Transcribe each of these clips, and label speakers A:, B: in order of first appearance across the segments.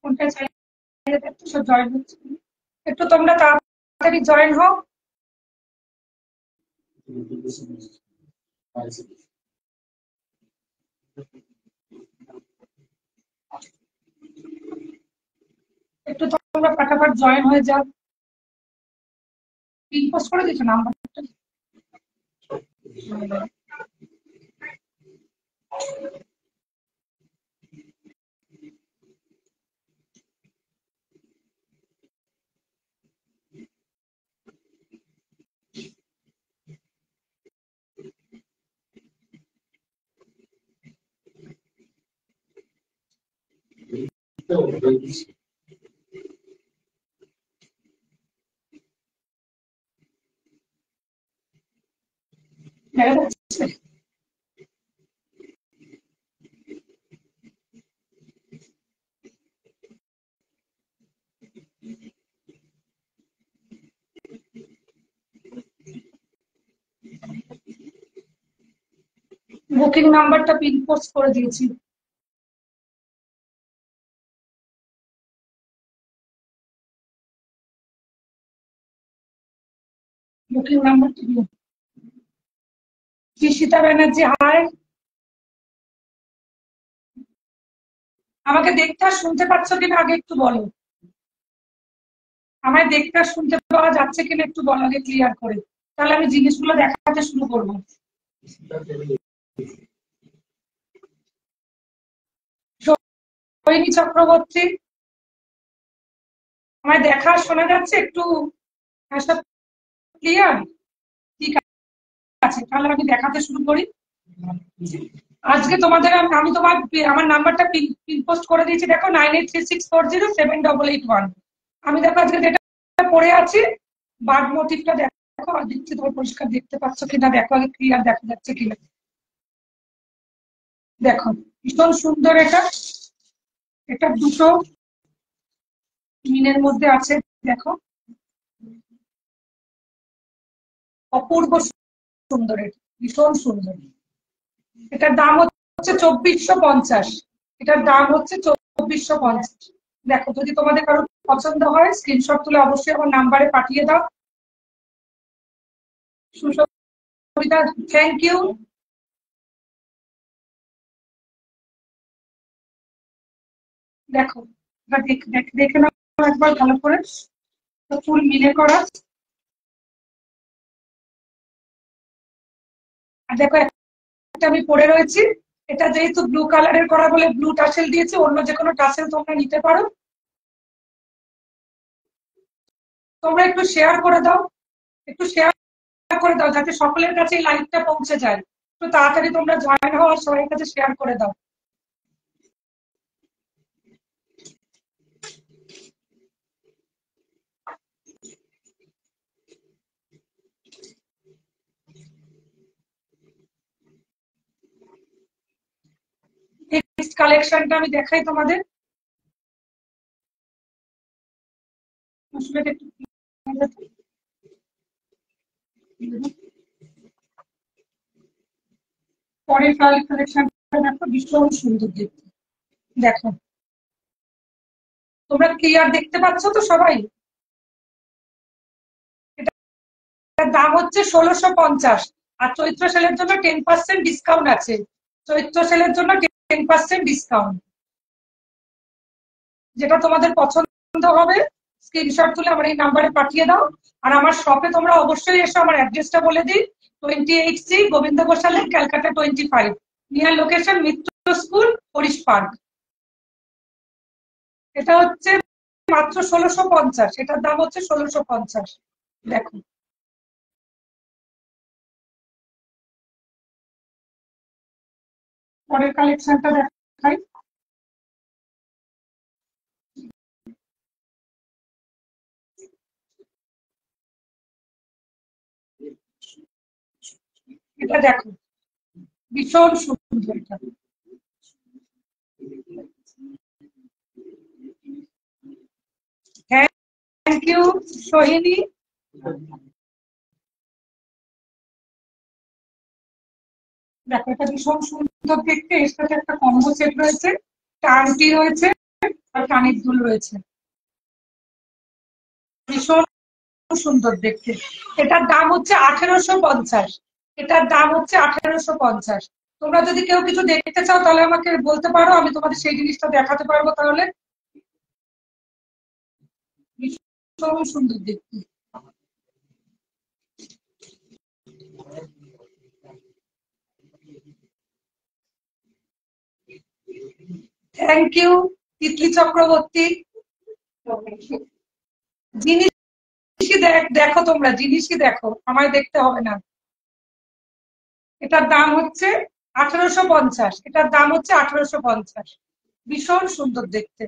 A: কোনটা চাইলে একটু সব জয়েন হচ্ছে, একটু তোমরা তাড়াতাড়ি জয়েন হও। একটু তোমরা ফটাফট জয়েন হয়ে যাও। পিন পোস্ট করে দিচ্ছ নাম্বারটা। দেখা যাচ্ছে? বুকিং নাম্বারটা পিন পোস্ট করে দিয়েছি। বুকিং নাম্বারটা দিও। ঋষিতা ব্যানার্জি, হাই। আমাকে দেখতে আর শুনতে পাচ্ছ কিনা আগে একটু বলো। আমায় দেখতে আর শুনতে পাওয়া যাচ্ছে কিনা একটু বলো আগে ক্লিয়ার করে, তাহলে আমি জিনিসগুলো দেখাতে শুরু করবো। সোহিনী চক্রবর্তী, আমায় দেখা শোনা যাচ্ছে একটু? সব ক্লিয়ার? ঠিক আছে, তাহলে আমি দেখাতে শুরু করি। আজকে তোমাদের আমি আমার নাম্বারটা পিন পোস্ট করে দিয়েছি, দেখো 9836407881। আমি দেখো আজকে যেটা পড়ে আছি, বার্ড মোটিভটা দেখো আর দেখছি তোমার পরিষ্কার দেখতে পাচ্ছ কিনা, দেখো আগে ক্লিয়ার দেখা যাচ্ছে কিনা। দেখো ভীষণ সুন্দর এটা। এটা দুটো মিনের মধ্যে আছে, দেখো অপূর্ব সুন্দর, এটা ভীষণ সুন্দর। এটার দাম হচ্ছে 2450। এটার দাম হচ্ছে 2450। দেখো যদি তোমাদের কারো পছন্দ হয় স্ক্রিনশট তুলে অবশ্যই আমার নাম্বারে পাঠিয়ে দাও। সুশোভিতা, থ্যাংক ইউ। দেখো দেখে নাও একবার ভালো করে, ফুল মিলে করা। আর দেখো একটা আমি পরে রয়েছি, এটা যেহেতু ব্লু কালারের করা বলে ব্লু টাসেল দিয়েছে, অন্য যে কোনো টাসেল তোমরা নিতে পারো। তোমরা একটু শেয়ার করে দাও, একটু শেয়ার করে দাও যাতে সকলের কাছে এই লাইভটা পৌঁছে যায়। একটু তাড়াতাড়ি তোমরা জয়েন হও আর সবার কাছে শেয়ার করে দাও। নেক্সট কালেকশনটা আমি দেখাই তোমাদের। পরের কালেকশনটা দেখো ভীষণ সুন্দর দেখতে। দেখো তোমরা ক্লিয়ার দেখতে পাচ্ছ তো সবাই? এটার দাম হচ্ছে 1650। আর চৈত্র সেলের জন্য 10% ডিসকাউন্ট আছে। চৈত্র সেলের জন্য 10% ডিসকাউন্ট। যেটা তোমাদের পছন্দ হবে স্ক্রিনশট তুলে আমার এই নাম্বারে পাঠিয়ে দাও। আর আমার শপে তোমরা অবশ্যই এসো, আমার অ্যাড্রেসটা বলে দিই। 28C গোবিন্দ গোশালে, Calcutta 25, near location Mitra school, Harish park. এটা হচ্ছে মাত্র 1650। এটার দাম হচ্ছে 1650। দেখো পরের কালেকশনটা দেখাই। এটা দেখো ভীষণ সুন্দর। এটা থ্যাংক ইউ সোহিনী। দেখো এটা ভীষণ সুন্দর দেখতে, এর সাথে একটা কম্বো সেট রয়েছে, টানটি রয়েছে আর কানের দুল রয়েছে, ভীষণ সুন্দর দেখতে। এটার দাম হচ্ছে 1850। এটার দাম হচ্ছে 1850। তোমরা যদি কেউ কিছু দেখতে চাও তাহলে আমাকে বলতে পারো, আমি তোমাদের সেই জিনিসটা দেখাতে পারবো। তাহলে ভীষণ সুন্দর দেখতে। Thank you Titli Chakraborty. জিনিসই দেখো, তোমরা জিনিসই দেখো, আমায় দেখতে হবে না। এটার দাম হচ্ছে 1850। এটার দাম হচ্ছে 1850। ভীষণ সুন্দর দেখতে।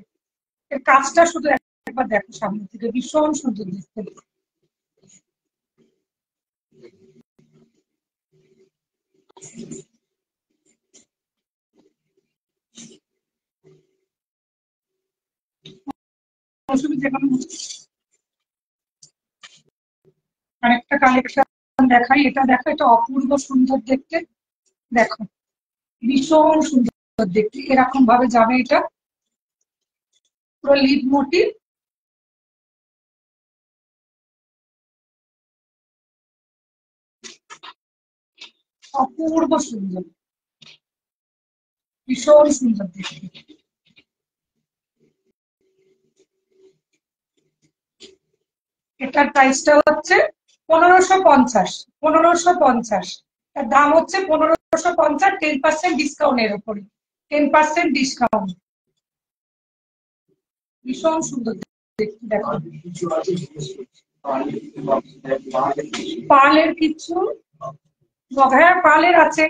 A: এর কাজটা শুধু একবার দেখো সামনে থেকে, ভীষণ সুন্দর দেখতে। আরেকটা কালেকশন দেখাই, এটা দেখো, এটা অপূর্ব সুন্দর দেখতে। দেখো ভীষণ সুন্দর দেখতে, এরকম ভাবে যাবে এটা, পুরো লিড মোটিভ। অপূর্ব সুন্দর, ভীষণ সুন্দর দেখতে। এটার প্রাইসটা হচ্ছে 1550। 1550 তার দাম হচ্ছে 1550, 10% ডিসকাউন্টের উপরে, 10% ডিসকাউন্ট। ভীষণ সুন্দর দেখতে। দেখো পালের কিছু, হ্যাঁ পালের আছে,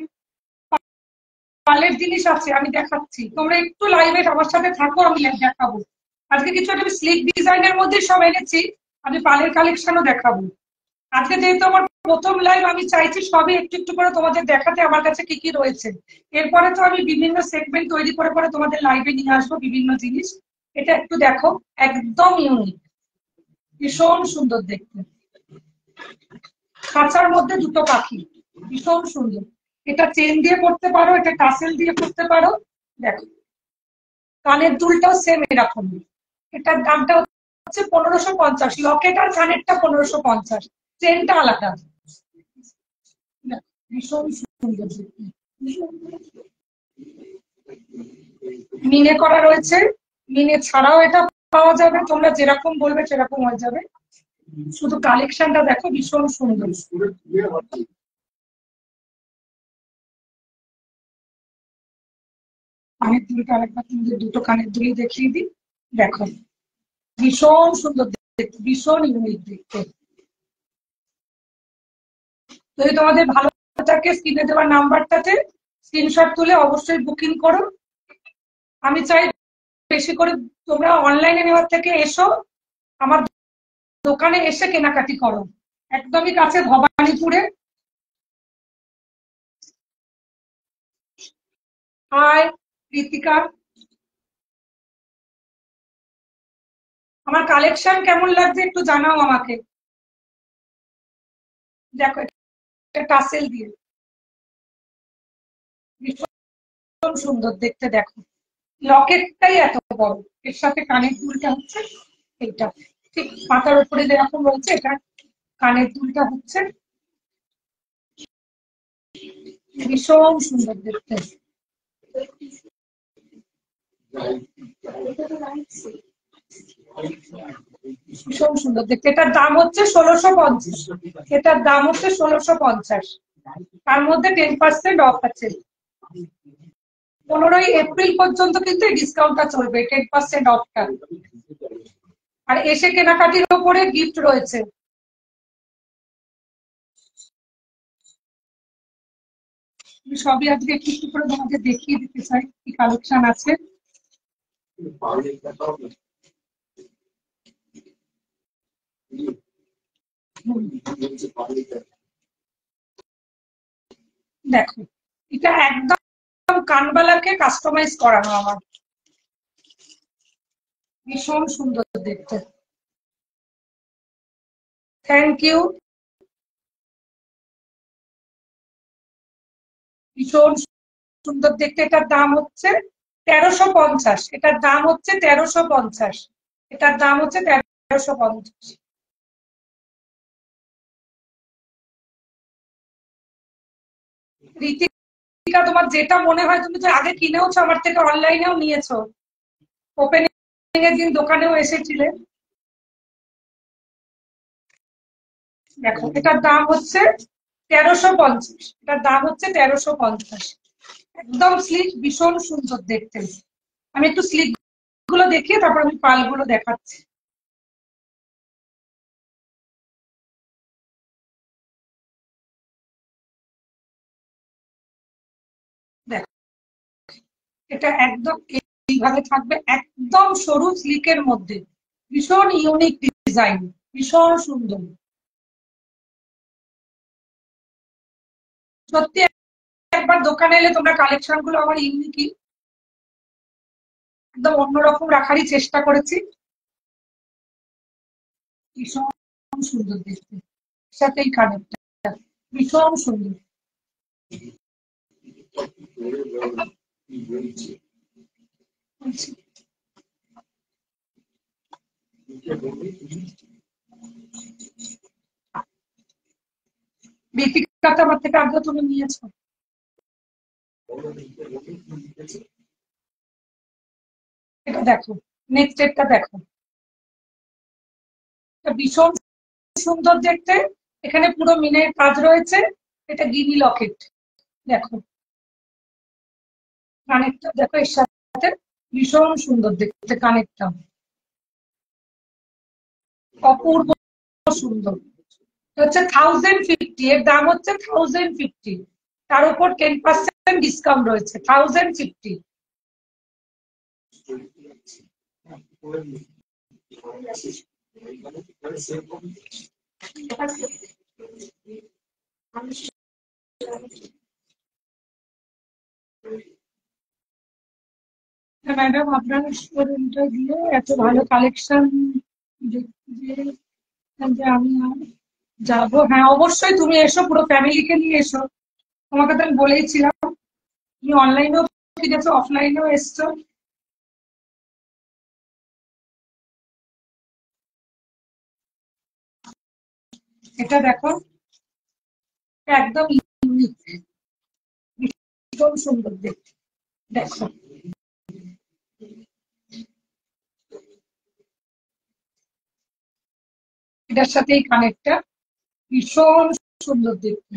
A: পালের জিনিস আছে, আমি দেখাচ্ছি। তোমরা একটু লাইভে আমার সাথে থাকো, আমি দেখাবো। আজকে কিছু একটা স্লিক ডিজাইনের মধ্যে সব এনেছি, আমি পালের কালেকশনও দেখাবো। আজকে যেহেতু আমার প্রথম লাইভ, আমি চাইছি সবই একটু একটু করে তোমাদের দেখাতে আমার কাছে কি কি রয়েছে। এরপরে তো আমি বিভিন্ন সেগমেন্ট তৈরি করে করে তোমাদের লাইভে নিয়ে আসবো বিভিন্ন জিনিস। এটা একটু দেখো, একদম ইউনিক, ভীষণ সুন্দর দেখতে। খাঁচার মধ্যে দুটো পাখি, ভীষণ সুন্দর। এটা চেন দিয়ে পড়তে পারো, এটা টাসেল দিয়ে পড়তে পারো। দেখো কানের দুলটাও সেম এরকম। এটার দামটা হচ্ছে 1550। লকেট আর কানেরটা 1550, চেনটা আলাদা। ভীষণ সুন্দর দেখতে। মিনে করা রয়েছে, মিনে ছাড়াও এটা পাওয়া যাবে, তোমরা যেরকম বলবে সেরকম হয়ে যাবে। শুধু কালেকশনটা দেখো, ভীষণ সুন্দর। কানের দুলটা আরেকবার তোমাদের দুটো কানের দুলি দেখিয়ে দিই। দেখো ভীষণ সুন্দর দেখতে, ভীষণ ইউনিক দেখতে। যদি তোমাদের ভালো থাকে, স্ক্রিনে দেওয়ার নাম্বারটাতে স্ক্রিনশট তুলে অবশ্যই বুকিং করো। আমি চাই বেশি করে তোমরা অনলাইনে নেওয়ার থেকে এসো, আমার দোকানে এসে কেনাকাটি করো। একদমই কাছে, ভবানীপুরে। হাই ঋতিকা, আমার কালেকশন কেমন লাগছে একটু জানাও আমাকে। দেখো এটা টাসেল দিয়ে, ভীষণ সুন্দর দেখতে। দেখো লকেটটাই এত বড়, এর সাথে কানের দুলটা হচ্ছে এইটা, ঠিক মাথার উপরে যেরকম রয়েছে, এটা কানের দুলটা হচ্ছে, ভীষণ সুন্দর দেখতে। ভীষণ সুন্দর দেখতে। এটার দাম হচ্ছে 1650। এটার দাম হচ্ছে 1650। তার মধ্যে 10% অফ আছে। 15 এপ্রিল পর্যন্ত কিন্তু এই ডিসকাউন্টটা চলবে, 10% অফটা। আর এসে কেনাকাটির উপরে গিফট রয়েছে। সবই আজকে একটু একটু করে তোমাদের দেখিয়ে দিতে চাই কি কালেকশন আছে। দেখো এটা একদম কানবালাকে কাস্টমাইজ করানো আমার, ভীষণ সুন্দর দেখতে। Thank you. ভীষণ সুন্দর দেখতে। এটার দাম হচ্ছে 1350। এটার দাম হচ্ছে 1350। এটার দাম হচ্ছে 1350। রীতিকা, তোমার যেটা মনে হয়, তুমি তো আগে কিনেওছো আমার থেকে, অনলাইনেও নিয়েছো, ওপেনিং এর দিন দোকানেও এসেছিলে। দেখো এটার দাম হচ্ছে 1350। এটার দাম হচ্ছে 1350। একদম স্লিক, ভীষণ সুন্দর দেখতে। আমি একটু স্লিক গুলো দেখিয়ে তারপর আমি পালগুলো দেখাচ্ছি। দেখো এটা একদম এইভাবে থাকবে, একদম সরু স্লিকের মধ্যে, ভীষণ ইউনিক ডিজাইন, ভীষণ সুন্দর। সত্যি একবার দোকানে এলে তোমরা কালেকশন গুলো আমার ইউনিকই, একদম অন্যরকম রাখারই চেষ্টা করেছি। ভীষণ সুন্দর দেখতে, সাথেই কানেরটা ভীষণ সুন্দর। বেতিকাটা আমার থেকে আগে তুমি নিয়েছো। এটা দেখো, নেক্সট ডেটটা দেখো, এটা ভীষণ সুন্দর দেখতে। এখানে পুরো মিনের কাজ রয়েছে। এটা গিনি লকেট। দেখো কানেরটা দেখো, এর সাথে ভীষণ সুন্দর দেখতে কানেরটা, অপূর্ব সুন্দর। হচ্ছে 1050। এর দাম হচ্ছে 1050। তার উপর 10% ডিসকাউন্ট রয়েছে, 1050। ম্যাডাম আপনার স্টুডেন্টটা দিয়ে এত ভালো কালেকশন যে যে আমি যাবো। হ্যাঁ অবশ্যই, তুমি এসো, পুরো ফ্যামিলিকে নিয়ে এসো। তোমাকে তো আমি বলেইছিলাম, তুমি অনলাইনেও কিনেছো, অফলাইনেও এসছো। এটা দেখো, একদম ইউনিক, ভীষণ সুন্দর দেখতে। দেখো এটার সাথে এই কানেরটা ভীষণ সুন্দর দেখতে।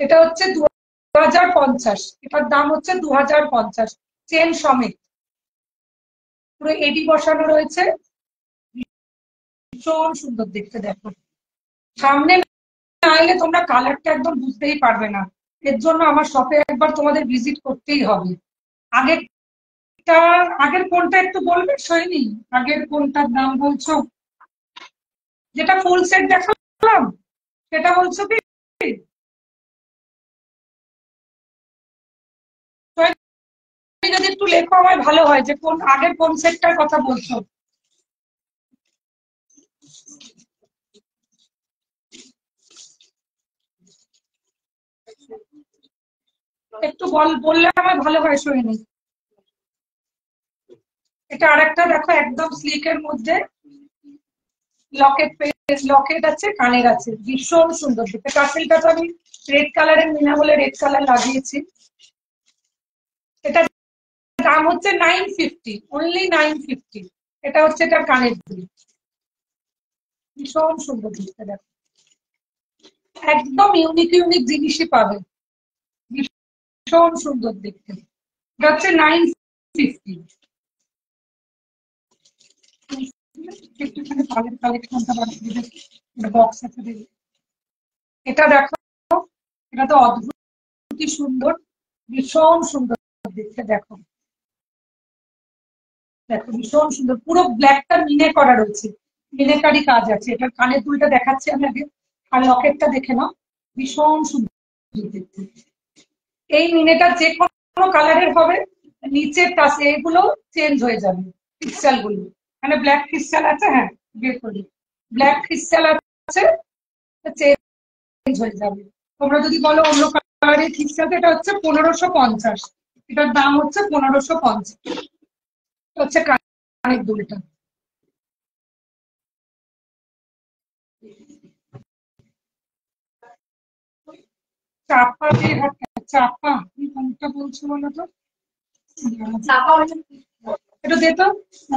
A: এটা হচ্ছে 2050। এটার দাম হচ্ছে 2050, চেন সমেত, পুরো এডি বসানো রয়েছে, ভীষণ সুন্দর দেখতে। দেখো সামনে না এলে তোমরা কালারটা একদম বুঝতেই পারবে না। এর জন্য আমার শপে একবার তোমাদের ভিজিট করতেই হবে। আগেরটা, আগের কোনটা একটু বলবে সৈনী? আগের কোনটার দাম বলছো? যেটা ফুল সেট দেখালাম সেটা বলছো কি? সৈনী, যদি একটু লেখো আমায় ভালো হয়, যে কোন আগের কোন সেটটার কথা বলছো। একটু বললে আমার ভালো হয় সৈনী। এটা আরেকটা দেখো, একদম স্লিকের মধ্যে, লকেট পেজ, লকেট আছে, কানের আছে, ভীষণ সুন্দর দেখতে। টাসেলটা তো আমি রেড কালারের মিনা বলে রেড কালার লাগিয়েছি। এটা দাম হচ্ছে 950, অনলি 950। এটা হচ্ছে এটা কানের দুল, ভীষণ সুন্দর দেখতে। দেখো একদম ইউনিক ইউনিক জিনিসই পাবে, ভীষণ সুন্দর দেখতে। এটা হচ্ছে 950। একটুখানি পালের কালেকশনটা বক্স আছে। এটা দেখো, এটা তো অদ্ভুত সুন্দর, ভীষণ সুন্দর দেখতে। দেখো দেখো ভীষণ সুন্দর, পুরো ব্ল্যাকটা মিনে করা রয়েছে, মিনেকারি কাজ আছে। এটার কানের দুলটা দেখাচ্ছি আমি আগে, আর লকেটটা দেখে নাও, ভীষণ সুন্দর দেখতে। এই মিনেটা যে কোনো কালারের হবে, নিচের টাসে এগুলো চেঞ্জ হয়ে যাবে, ক্রিস্টাল গুলো। মানে ব্ল্যাক ক্রিস্টাল আছে, হ্যাঁ বের করি, ব্ল্যাক ক্রিস্টাল আছে, চেঞ্জ হয়ে যাবে। তোমরা যদি বলো অন্য আর এই ঠিকঠাক এটা হচ্ছে 1550। এটার দাম হচ্ছে 1550। হচ্ছে কানের দুলটা। চাপা যে হাটটা, চাপা তুমি কোনটা বলছো বলো তো? এটা দে তো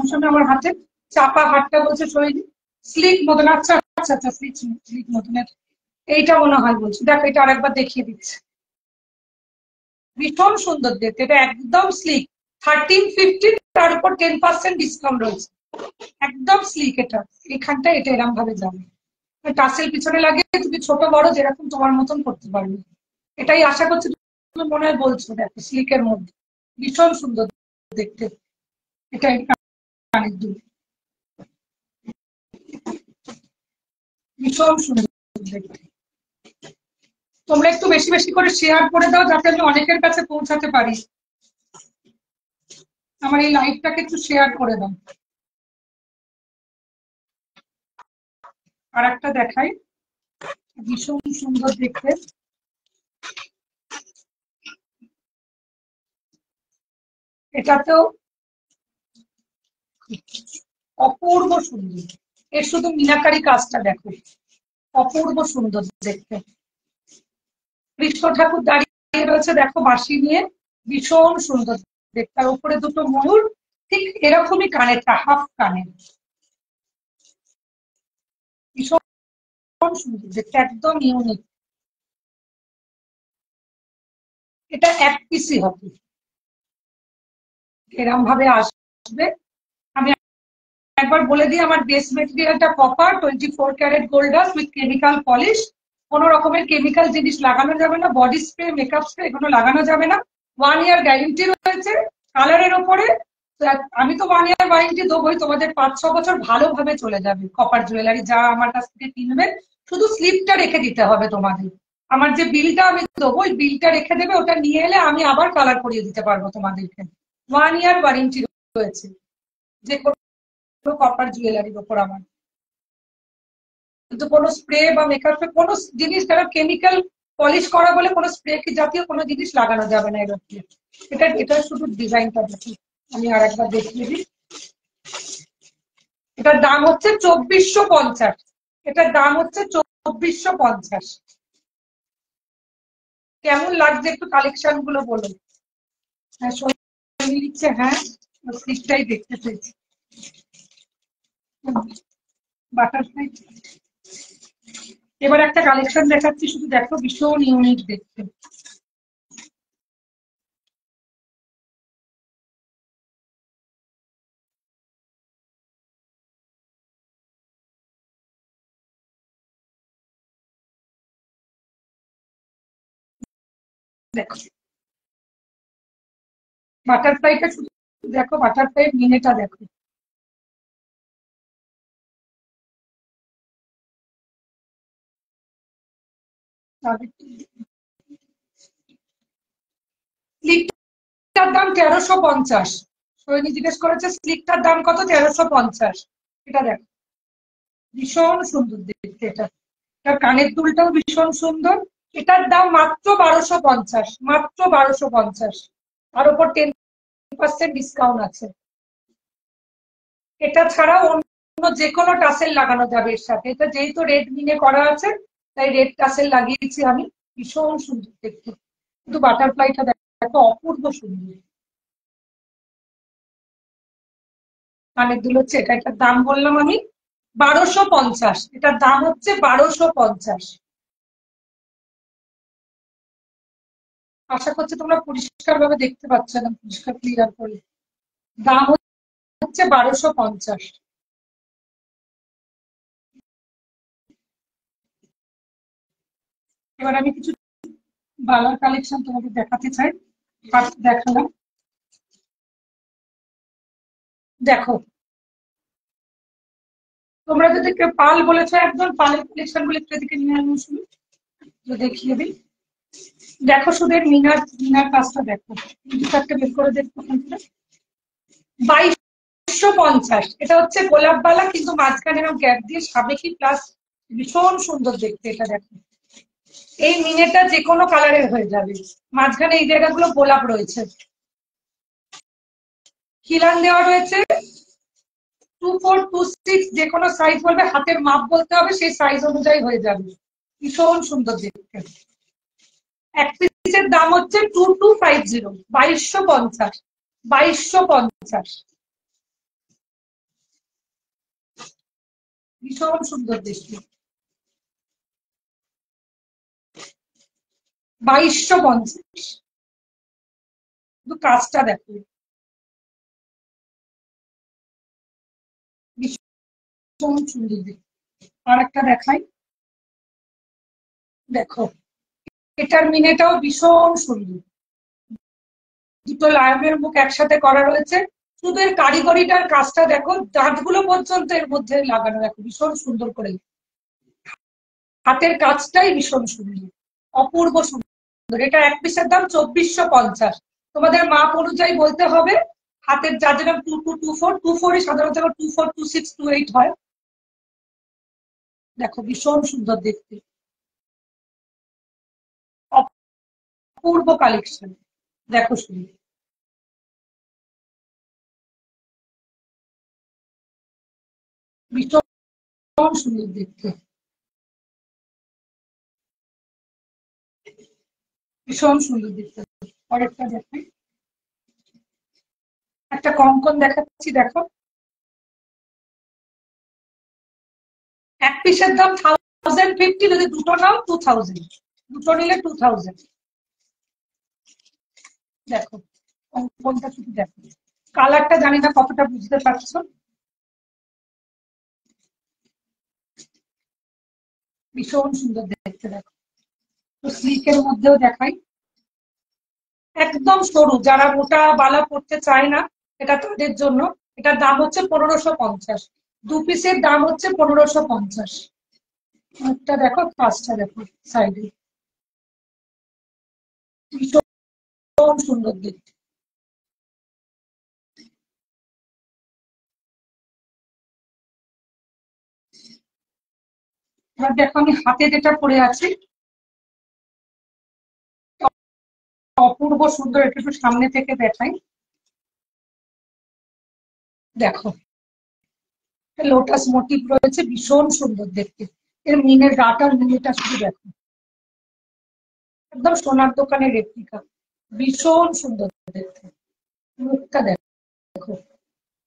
A: সামনে আমার হাতে। চাপা হাটটা বলছে শৈলী স্লিক মতন। আচ্ছা আচ্ছা আচ্ছা, স্লিক স্লিক মতনের এইটা মনে হয় বলছি। দেখো এটা আরেকবার দেখিয়ে দিচ্ছে। ভীষণ সুন্দর দেখতে, এটা একদম স্লিক। 1350, তার উপর 10% ডিসকাউন্ট রয়েছে। একদম স্লিক এটা। এখানটা এটা এরকম ভাবে যাবে, টাসেল পিছনে লাগিয়ে তুমি ছোট বড় যেরকম তোমার মতন করতে পারবে। এটাই আশা করছি তুমি মনে হয় বলছো। দেখো স্লিকের মধ্যে ভীষণ সুন্দর দেখতে। এটাই কানের দুল, ভীষণ সুন্দর দেখতে। তোমরা একটু বেশি বেশি করে শেয়ার করে দাও যাতে আমি অনেকের কাছে পৌঁছাতে পারি। আমার এই লাইভটাকে একটু শেয়ার করে দাও। আর একটা দেখাই, ভীষণ সুন্দর দেখতে। এটাতেও অপূর্ব সুন্দর। এর শুধু মিনাকারি কাজটা দেখো, অপূর্ব সুন্দর দেখতে। কৃষ্ণ ঠাকুর দাঁড়িয়ে রয়েছে দেখো বাঁশি নিয়ে, ভীষণ সুন্দর দেখতে। তার উপরে দুটো ময়ূর, ঠিক এরকমই কানেরটা, হাফ কানের। ভীষণ সুন্দর দেখতে, একদম ইউনিক। এটা এক পিসই হবে, এরকম ভাবে আসবে। আমি একবার বলে দিই, আমার বেস মেটেরিয়ালটা copper 24 carat gold dust with chemical polish. কোনো রকমের কেমিক্যাল জিনিস লাগানো যাবে না, বডি স্প্রে মেকআপ স্প্রে এগুলো লাগানো যাবে না। 1 ইয়ার গ্যারেন্টি রয়েছে কালারের ওপরে। আমি তো 1 ইয়ার ওয়ারেন্টি দেবোই, তোমাদের 5-6 বছর ভালোভাবে চলে যাবে। কপার জুয়েলারি যা আমার কাছ থেকে কিনবে, শুধু স্লিপটা রেখে দিতে হবে তোমাদের। আমার যে বিলটা আমি দেবো, ওই বিলটা রেখে দেবে, ওটা নিয়ে এলে আমি আবার কালার করিয়ে দিতে পারবো তোমাদেরকে। 1 ইয়ার ওয়ারেন্টি রয়েছে যে কপার জুয়েলারির ওপর আমার। কিন্তু কোনো স্প্রে বা মেকআপে কোনো জিনিস যারা কেমিক্যাল পলিশ করা বলে কোনো স্প্রে কি জাতীয় কোনো জিনিস লাগানো যাবে না এর উপরে। এটা শুধু ডিজাইনটা দেখি, আমি আর একবার দেখিয়ে দিই। এটার দাম হচ্ছে 2450। এটার দাম হচ্ছে 2450। কেমন লাগছে একটু কালেকশন গুলো বলো। হ্যাঁ সত্যি লিখছে, হ্যাঁ স্লিপটাই দেখতে চাইছি। বাটারফ্লাই। এবার একটা কালেকশন দেখাচ্ছি, শুধু দেখো ভীষণ ইউনিক দেখতে। দেখো বাটারফ্লাইটা শুধু দেখো, বাটারফ্লাই মিনেটা দেখো। স্লিকটার দাম 1350। সৈনী জিজ্ঞেস করেছে স্লিকটার দাম কত, 1350। এটা দেখো ভীষণ সুন্দর দেখতে এটা। তার কানের দুলটাও ভীষণ সুন্দর। এটার দাম মাত্র 1250, মাত্র 1250। আর ওপর 10% ডিসকাউন্ট আছে। এটা ছাড়াও অন্য যে কোনো টাসেল লাগানো যাবে এর সাথে। এটা যেহেতু রেড মিনে করা আছে, তাই রেড টাসেল লাগিয়েছি আমি। ভীষণ সুন্দর দেখতে। কিন্তু বাটারফ্লাইটা দেখো অপূর্ব সুন্দর। কানের দুল হচ্ছে এটা, এটার দাম বললাম আমি 1250। এটার দাম হচ্ছে 1250। আশা করছি তোমরা পরিষ্কার ভাবে দেখতে পাচ্ছ না, পরিষ্কার ক্লিয়ার করে। দাম হচ্ছে 1250। এবার আমি কিছু বালার কালেকশন তোমাদের দেখাতে চাই। ফার্স্ট দেখালাম, দেখো তোমরা যদি কেউ পাল বলেছো, একজন পালের কালেকশন গুলো একটু এদিকে নিয়ে আসবো, শুধু দেখিয়ে দিই। দেখো শুধু এর মিনার মিনার কাজটা দেখো। একটা বের করে দেখো 2250। এটা হচ্ছে গোলাপ বালা, কিন্তু মাঝখানে গ্যাপ দিয়ে সাবেকি প্লাস, ভীষণ সুন্দর দেখতে এটা দেখো। এই মিনেটা যে কোনো কালারের হয়ে যাবে, মাঝখানে এই জায়গাগুলো গোলাপ রয়েছে, খিলান দেওয়া রয়েছে। 24, 26 যে কোনো সাইজ বলবে, হাতের মাপ বলতে হবে, সেই সাইজ অনুযায়ী হয়ে যাবে। ভীষণ সুন্দর দেখতে। এক পিসের দাম হচ্ছে 2250, 2250, 2250। ভীষণ সুন্দর দেখতে, 2250। শুধু কাজটা দেখো, ভীষণ সুন্দর দেখতে। আর একটা দেখাই, দেখো এটার মিনেটাও ভীষণ সুন্দর। দুটো লায়নের মুখ একসাথে করা রয়েছে। শুধু এর কারিগরিটার কাজটা দেখো, দাঁতগুলো পর্যন্ত এর মধ্যে লাগানো, দেখো ভীষণ সুন্দর করে। হাতের কাজটাই ভীষণ সুন্দর, অপূর্ব সুন্দর। এটা এক পিসের দাম 2450। তোমাদের মাপ অনুযায়ী বলতে হবে। হাতের যার যেরকম 2224, 24 সাধারণত 24, 26, 28 হয়। দেখো ভীষণ সুন্দর দেখতে, অপূর্ব কালেকশন। দেখো শুধু, ভীষণ সুন্দর দেখতে, ভীষণ সুন্দর দেখতে। পরেরটা দেখাই, একটা কঙ্কন দেখাচ্ছি, দেখো এক পিসের দাম 1050, যদি দুটো নাও 2000, দুটো নিলে 2000। দেখো কঙ্কনটা শুধু দেখো, কালারটা জানি না কতটা বুঝতে পারছো, ভীষণ সুন্দর দেখতে। দেখো তো স্লিকের মধ্যেও দেখাই, একদম সরু, যারা মোটা বালা পড়তে চায় না, এটা তাদের জন্য। এটার দাম হচ্ছে 1550, দু পিসের দাম হচ্ছে 1550। একটা দেখো, কাজটা দেখো সাইডে, ভীষণ সুন্দর দেখতে। এবার দেখো আমি হাতে যেটা পরে আছি, অপূর্ব সুন্দর। একটু সামনে থেকে দেখাই, দেখো লোটাস মোটিভ রয়েছে, ভীষণ সুন্দর দেখতে। এর মিনের গাটার মিনিটা শুধু দেখো, একদম সোনার দোকানের রেপ্লিকা, ভীষণ সুন্দর দেখতে। মুখটা দেখো,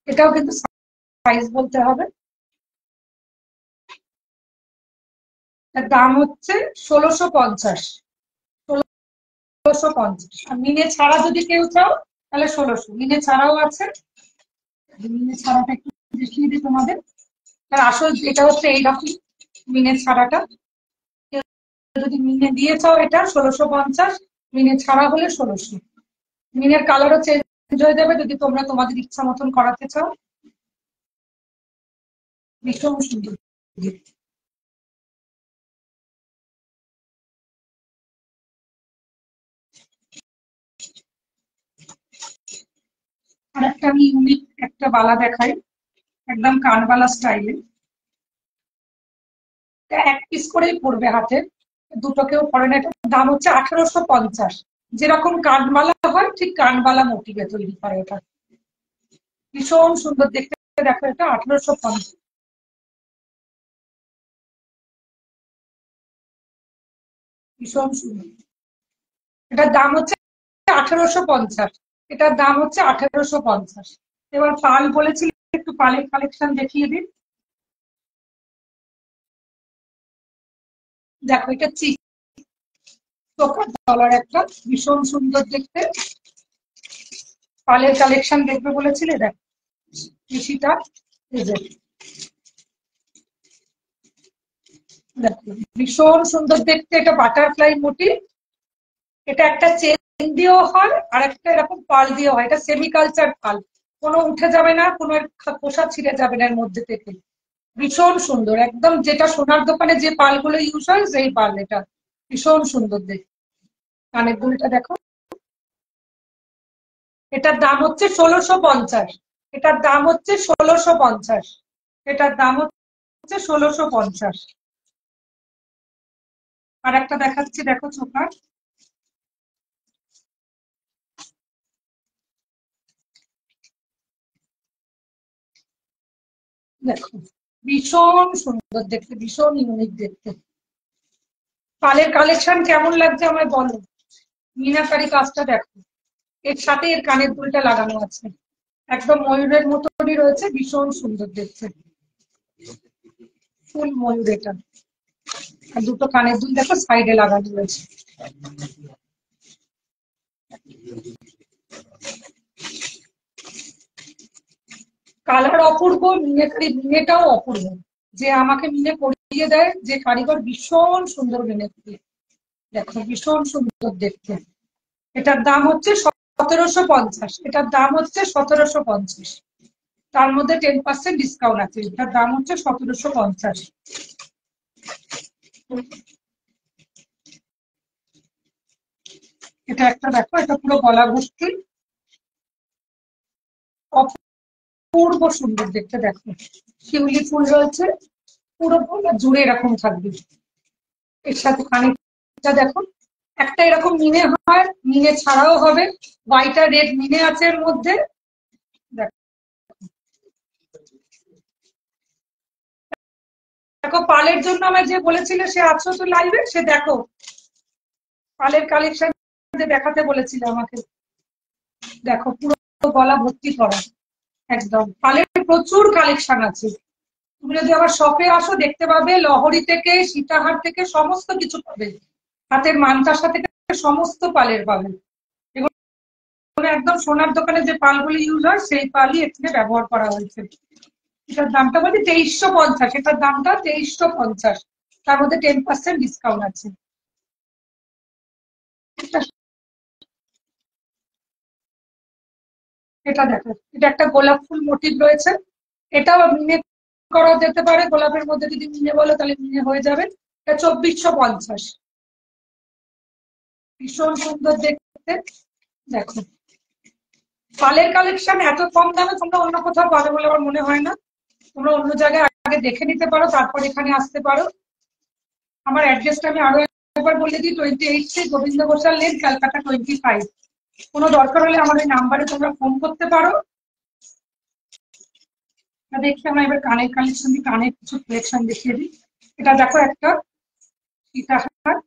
A: এটাও কিন্তু সাইজ বলতে হবে। তার দাম হচ্ছে 1650, 1650। আর মিনে ছাড়া যদি কেউ চাও তাহলে 1600, মিনে ছাড়াও আছে। মিনে ছাড়াটা একটু দেখিয়ে দিই তোমাদের। তার আসল এটা হচ্ছে এইরকম মিনে ছাড়াটা। যদি মিনে দিয়ে চাও এটা 1650, মিনে ছাড়া হলে 1600। মিনের কালারও চেঞ্জ হয়ে যাবে যদি তোমরা তোমাদের ইচ্ছা মতন করাতে চাও। ভীষণ সুন্দর। আর একটা আমি ইউনিক একটা বালা দেখাই, একদম কানবালা স্টাইলে। এক পিস করেই পড়বে হাতে, দুটো কেউ পরে না। এটার দাম হচ্ছে 1850। যেরকম কানবালা হয় ঠিক কানবালা মোটিভে তৈরি করে এটা, ভীষণ সুন্দর দেখতে। দেখো এটা 1850, ভীষণ সুন্দর। এটার দাম হচ্ছে 1850, এটার দাম হচ্ছে 1850। এবার পাল বলেছিল, একটু পালের কালেকশন দেখিয়ে দিন। দেখো এটা চিত্রকার ডলার একটা, ভীষণ সুন্দর দেখতে। পালের কালেকশন দেখবে বলেছিলে, দেখো কৃষিটা, এই যে দেখো ভীষণ সুন্দর দেখতে। এটা বাটারফ্লাই মোটিভ। এটা একটা চেন দিয়েও হয়, আর একটা এরকম পাল দিয়েও হয়। এটা সেমিকালচার পাল, কোনো উঠে যাবে না, কোনো খোসা ছিঁড়ে যাবে না এর মধ্যে থেকে। ভীষণ সুন্দর, একদম যেটা সোনার দোকানে যে পালগুলো ইউজ হয় সেই পাল এটা, ভীষণ সুন্দর দেখতে। কানের দুলটা দেখো, এটার দাম হচ্ছে 1650, এটার দাম হচ্ছে 1650, এটার দাম হচ্ছে 1650। আর একটা দেখাচ্ছি, দেখো চোকার, দেখো ভীষণ সুন্দর দেখতে, ভীষণ ইউনিক দেখতে। পালের কালেকশন কেমন লাগছে আমায় বলো। মিনাকারি কাজটা দেখো, এর সাথে এর কানের দুলটা লাগানো আছে, একদম ময়ূরের মতনই রয়েছে, ভীষণ সুন্দর দেখতে, ফুল ময়ূর এটা। আর দুটো কানের দুল দেখো সাইডে লাগানো রয়েছে। কালার অপূর্ব, মিনেকারি, মিনেটাও অপূর্ব, যে আমাকে মিনে পরিয়ে দেয় যে কারিগর, ভীষণ সুন্দর মিনে করিয়ে। দেখো ভীষণ সুন্দর দেখতে। এটার দাম হচ্ছে 1750, এটার দাম হচ্ছে 1750। তার মধ্যে 10% ডিসকাউন্ট আছে, এটার দাম হচ্ছে 1750। এটা একটা দেখো, এটা পুরো গলা ভর্তি, অপূর্ব সুন্দর দেখতে। দেখো শিউলি ফুল রয়েছে, পুরো গলা জুড়ে এরকম থাকবে। এর সাথে খানিকটা দেখো, একটা এরকম মিনে হয়, মিনে ছাড়াও হবে, হোয়াইট আর রেড মিনে আছে এর মধ্যে। দেখো পালের জন্য আমায় যে বলেছিল সে আছো তো লাইভে, সে দেখো পালের কালেকশন যে দেখাতে বলেছিল আমাকে, দেখো পুরো গলা ভর্তি করা, একদম পালের প্রচুর কালেকশন আছে। তুমি যদি আবার শপে আসো দেখতে পাবে, লহরি থেকে সীতাহার থেকে সমস্ত কিছু পাবে, হাতের মানতাসা থেকে সমস্ত পালের পাবে। এগুলো একদম সোনার দোকানে যে পালগুলি ইউজ হয় সেই পালই এখানে ব্যবহার করা হয়েছে। এটার দামটা বলি 2350, এটার দামটা 2350, তার মধ্যে 10% ডিসকাউন্ট আছে। এটা দেখো, এটা একটা গোলাপ ফুল মোটিভ রয়েছে, এটাও মিনে করা যেতে পারে, গোলাপের মধ্যে যদি মিনে বলো তাহলে মিনে হয়ে যাবে। এটা 2450, ভীষণ সুন্দর দেখতে। দেখো পালের কালেকশন এত কম দামে তোমরা অন্য কোথাও পাবে বলে আমার মনে হয় না। তোমরা অন্য জায়গায় আগে দেখে নিতে পারো, তারপর এখানে আসতে পারো। আমার অ্যাড্রেসটা আমি আরো একবার বলে দিই, 28 গোবিন্দ ঘোষাল লেন, ক্যালকাটা 25। কোনো দরকার হলে আমার ওই নাম্বারে তোমরা ফোন করতে পারো। দেখি আমরা এবার কানের কালেকশন দিই, কানের কিছু কালেকশন দেখিয়ে দিই। এটা দেখো একটা সীতাহার,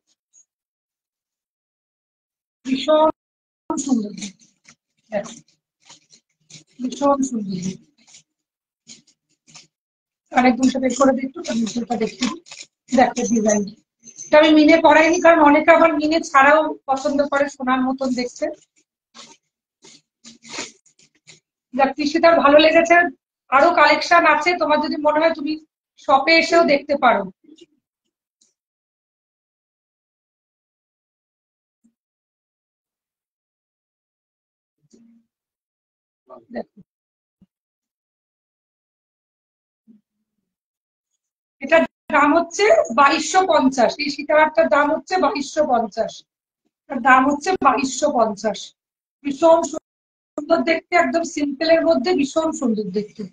A: ভীষণ সুন্দর, দেখো ভীষণ সুন্দর। কানের দুলটা বের করে দিই একটু, কানের দুলটা দেখিয়ে দিই। দেখো ডিজাইন, এটা আমি মিনে পরাইনি কারণ অনেকে আবার মিনে ছাড়াও পছন্দ করে সোনার মতন দেখতে। যাক কৃষিটার ভালো লেগেছে, আরো কালেকশন আছে, তোমার যদি মনে হয় তুমি শপে এসেও দেখতে পারো। দেখো এটার দাম হচ্ছে 2250, এই সীতাহারটার দাম হচ্ছে 2250, এটার দাম হচ্ছে 2250। ভীষণ সুন্দর দেখতে, একদম সিম্পলের মধ্যে ভীষণ সুন্দর দেখতে।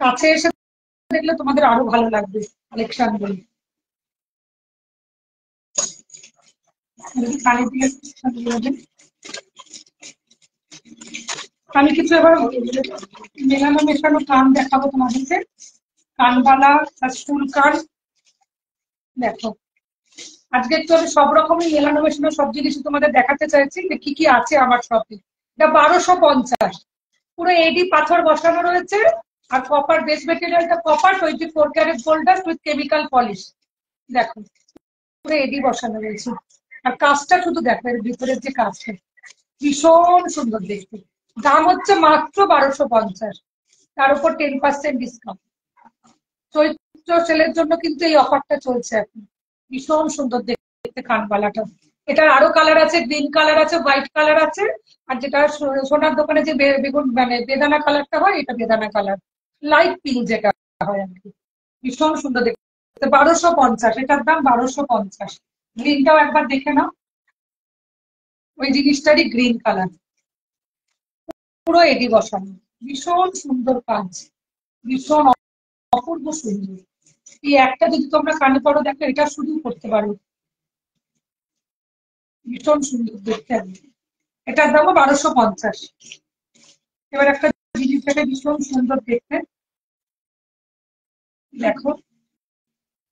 A: কাছে এসে দেখলে তোমাদের আরো ভালো লাগবে কালেকশন গুলো। কানে দিয়ে আমি কিছু এবার মেলানো মেশানো কান দেখাবো তোমাদেরকে, কানবালা ফুল কান। দেখো আজকে একটু আমি সব রকমই মেলানো মেশানো সব জিনিস তোমাদের দেখাতে চাইছি যে কি কি আছে আমার শপে। এটা 1250, পুরো এডি পাথর বসানো রয়েছে, আর কপার বেস মেটেরিয়ালটা কপার, 24 ক্যারেট গোল্ডার উইথ কেমিক্যাল পলিশ। দেখো পুরো এডি বসানো রয়েছে, আর কাজটা শুধু দেখো, এর ভিতরের যে কাজটা ভীষণ সুন্দর দেখতে। দাম হচ্ছে মাত্র 1250, তার উপর 10% ডিসকাউন্ট। চৈত্র সেলের জন্য কিন্তু এই অফারটা চলছে এখন। ভীষণ সুন্দর দেখতে কানবালাটা। এটার আরো কালার আছে, গ্রিন কালার আছে, হোয়াইট কালার আছে, আর যেটা সোনার দোকানে যে বেগুন মানে বেদানা কালারটা হয়, এটা বেদানা কালার, লাইট পিঙ্ক যেটা হয় আর কি। ভীষণ সুন্দর দেখতে, 1250, এটার দাম 1250। গ্রিনটাও একবার দেখে নাও, ওই জিনিসটারই গ্রিন কালার, পুরো এডি বসানো, ভীষণ সুন্দর কাজ, ভীষণ অপূর্ব সুন্দর। এই একটা যদি তোমরা কানে পড়ো দেখো, এটা শুধু করতে পারো। ভীষণ সুন্দর দেখতে। এটার দামও 1250। এবার একটা জিনিস দেখে ভীষণ সুন্দর দেখতে, দেখো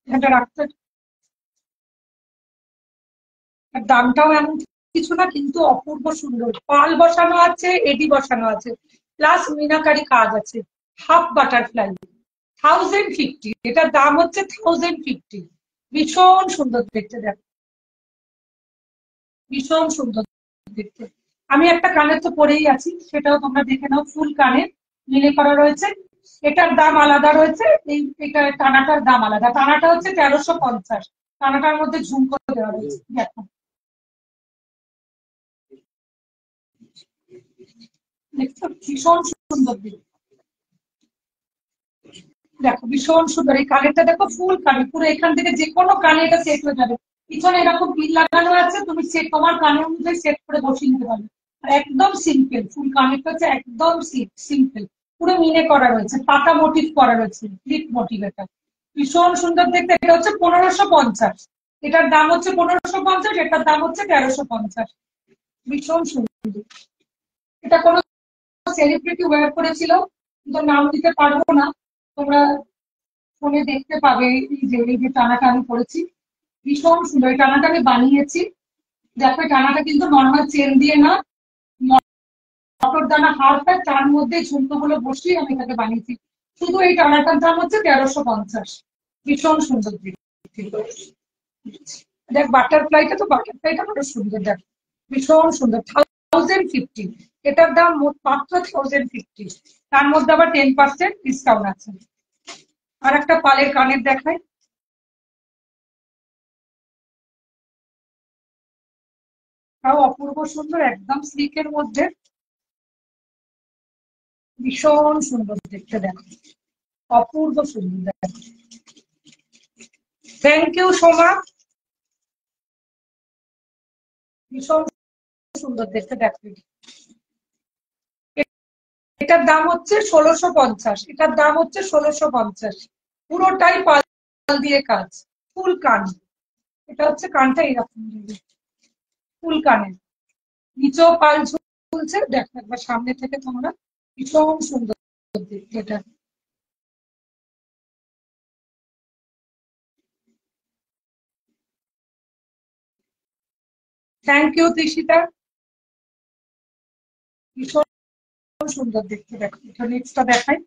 A: এটা রাখতে, দামটাও এমন কিছু না, কিন্তু অপূর্ব সুন্দর। পাল বসানো আছে, এডি বসানো আছে, প্লাস মিনাকারি কাজ আছে। Half butterfly, 1050। এটার দাম হচ্ছে 1050। ভীষণ সুন্দর দেখতে, দেখো ভীষণ সুন্দর দেখতে। আমি একটা কানের তো পরেই আছি, সেটাও তোমরা দেখে নাও, ফুল কানের মিলে করা রয়েছে। এটার দাম আলাদা রয়েছে, এটা টানাটার দাম আলাদা। টানাটা হচ্ছে 1350, টানাটার মধ্যে ঝুমকো দেওয়া রয়েছে। দেখো দেখছো ভীষণ সুন্দর দেখতে, দেখো ভীষণ সুন্দর। এই কানেরটা দেখো, ফুল কানের, পুরো এখান থেকে যে কোনো কানে এটা সেট হয়ে যাবে। পিছনে এরকম পিন লাগানো আছে, তুমি সেট তোমার কানের অনুযায়ী সেট করে বসিয়ে নিতে পারবে। আর একদম সিম্পল, ফুল কানেরটা হচ্ছে একদম সিম্পল, পুরো মিনে করা রয়েছে, পাতা মোটিভ করা রয়েছে, ক্লিপ মোটিভ। এটা ভীষণ সুন্দর দেখতে। এটা হচ্ছে 1550। এটার দাম হচ্ছে 1550, এটার দাম হচ্ছে 1350। ভীষণ সুন্দর। এটা কোনো সেলিব্রিটি ওয়্যার করেছিল, কিন্তু নাম দিতে পারবো না, তোমরা ফোনে দেখতে পাবে। এই যে টানাটা আমি করেছি, ভীষণ সুন্দর। এই টানাটা আমি বানিয়েছি, দেখো এই টানাটা কিন্তু নর্মাল চেন দিয়ে না, মটর দানা হারটা তার মধ্যে ঝুমকো গুলো বসিয়ে আমি এটাকে বানিয়েছি। শুধু এই টানাটার দাম হচ্ছে 1350। ভীষণ সুন্দর দেখতে। দেখ বাটারফ্লাইটা, তো বাটারফ্লাইটা কত সুন্দর, দেখ ভীষণ সুন্দর। 1050। এটার দাম মাত্র 1050। তার মধ্যে আবার 10% ডিসকাউন্ট আছে। আর একটা পালের কানের দেখাই, তাও অপূর্ব সুন্দর, একদম স্লিকের মধ্যে, ভীষণ সুন্দর দেখতে, দেখো অপূর্ব সুন্দর দেখো। থ্যাংক ইউ সোমা, ভীষণ সুন্দর দেখতে, দেখো এটার দাম হচ্ছে 1650। এটার দাম হচ্ছে 1650। পুরোটাই পাল দিয়ে কাজ, ফুল কান। এটা হচ্ছে কানটা এরকম ফুল কানের, নিচেও পাল ঝুলছে, দেখো একবার সামনে থেকে তোমরা, ভীষণ সুন্দর দেখতে এটা। থ্যাংক ইউ তৃষিতা, ভীষণ সুন্দর দেখতে। দেখো এটা নেক্সটটা দেখাই,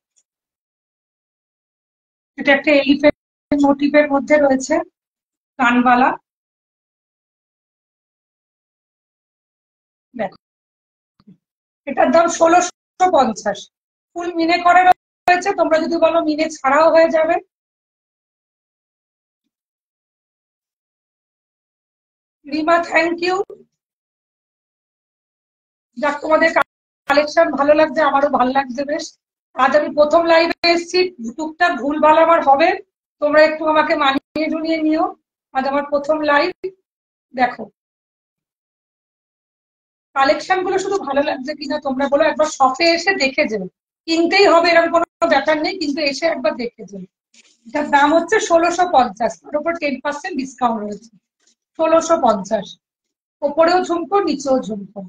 A: এটা একটা এলিফ্যান্ট মোটিভের মধ্যে রয়েছে, কানবালা। দেখো এটার দাম 1650। ফুল মিনে করে রয়েছে, তোমরা যদি বলো মিনে ছাড়াও হয়ে যাবে। Rima thank you. যাক, তোমাদের কালেকশন ভালো লাগছে, আমারও ভালো লাগছে বেশ। আজ আমি প্রথম লাইভে এসেছি, টুকটাক ভুল ভাল আমার হবে, তোমরা একটু আমাকে মানিয়ে জুনিয়ে নিও। আজ আমার প্রথম লাইভ। দেখো কালেকশন গুলো শুধু ভালো লাগছে কিনা তোমরা বলো, একবার শপে এসে দেখে যাও। কিনতেই হবে এরকম কোনো ব্যাপার নেই, কিন্তু এসে একবার দেখে যাও। এটার দাম হচ্ছে 1650, তার উপর 10% ডিসকাউন্ট রয়েছে। 1650, ওপরেও ঝুমকো, নিচেও ঝুমকো।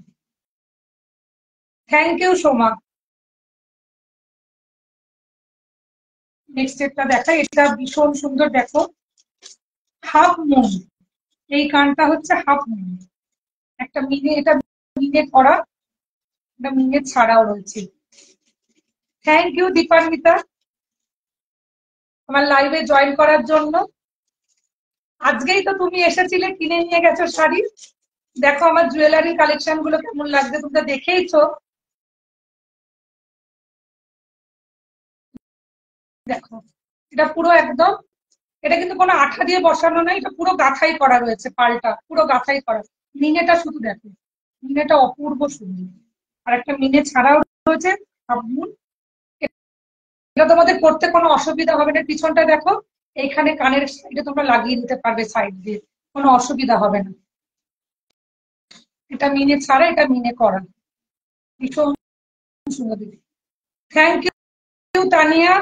A: Thank you Soma. নেক্সট একটা দেখাই, এটা ভীষণ সুন্দর, দেখো হাফ মুন। এই কানটা হচ্ছে হাফ মুন, একটা মিনে, এটা মিনে করা, এটা মিনে ছাড়াও রয়েছে। থ্যাংক ইউ দীপান্বিতা আমার লাইভে জয়েন করার জন্য। আজকেই তো তুমি এসেছিলে, কিনে নিয়ে গেছো শাড়ি। দেখো আমার জুয়েলারি কালেকশন গুলো কেমন লাগছে, তোমরা দেখেইছো। দেখো এটা পুরো একদম, এটা কিন্তু কোনো আঠা দিয়ে বসানো নাই, এটা পুরো গাঁথাই করা রয়েছে, পালটা পুরো গাঁথাই করা। মিনেটা শুধু দেখো, মিনেটা অপূর্ব সুন্দর। আর একটা মিনে ছাড়াও রয়েছে সাবুন। এটা তোমাদের করতে কোনো অসুবিধা হবে না, পিছনটা দেখো, এইখানে কানের সাইডে তোমরা লাগিয়ে নিতে পারবে সাইড দিয়ে, কোনো অসুবিধা হবে না। এটা মিনে ছাড়া, এটা মিনে করা, ভীষণ সুন্দর দিদি। Thank you Tania.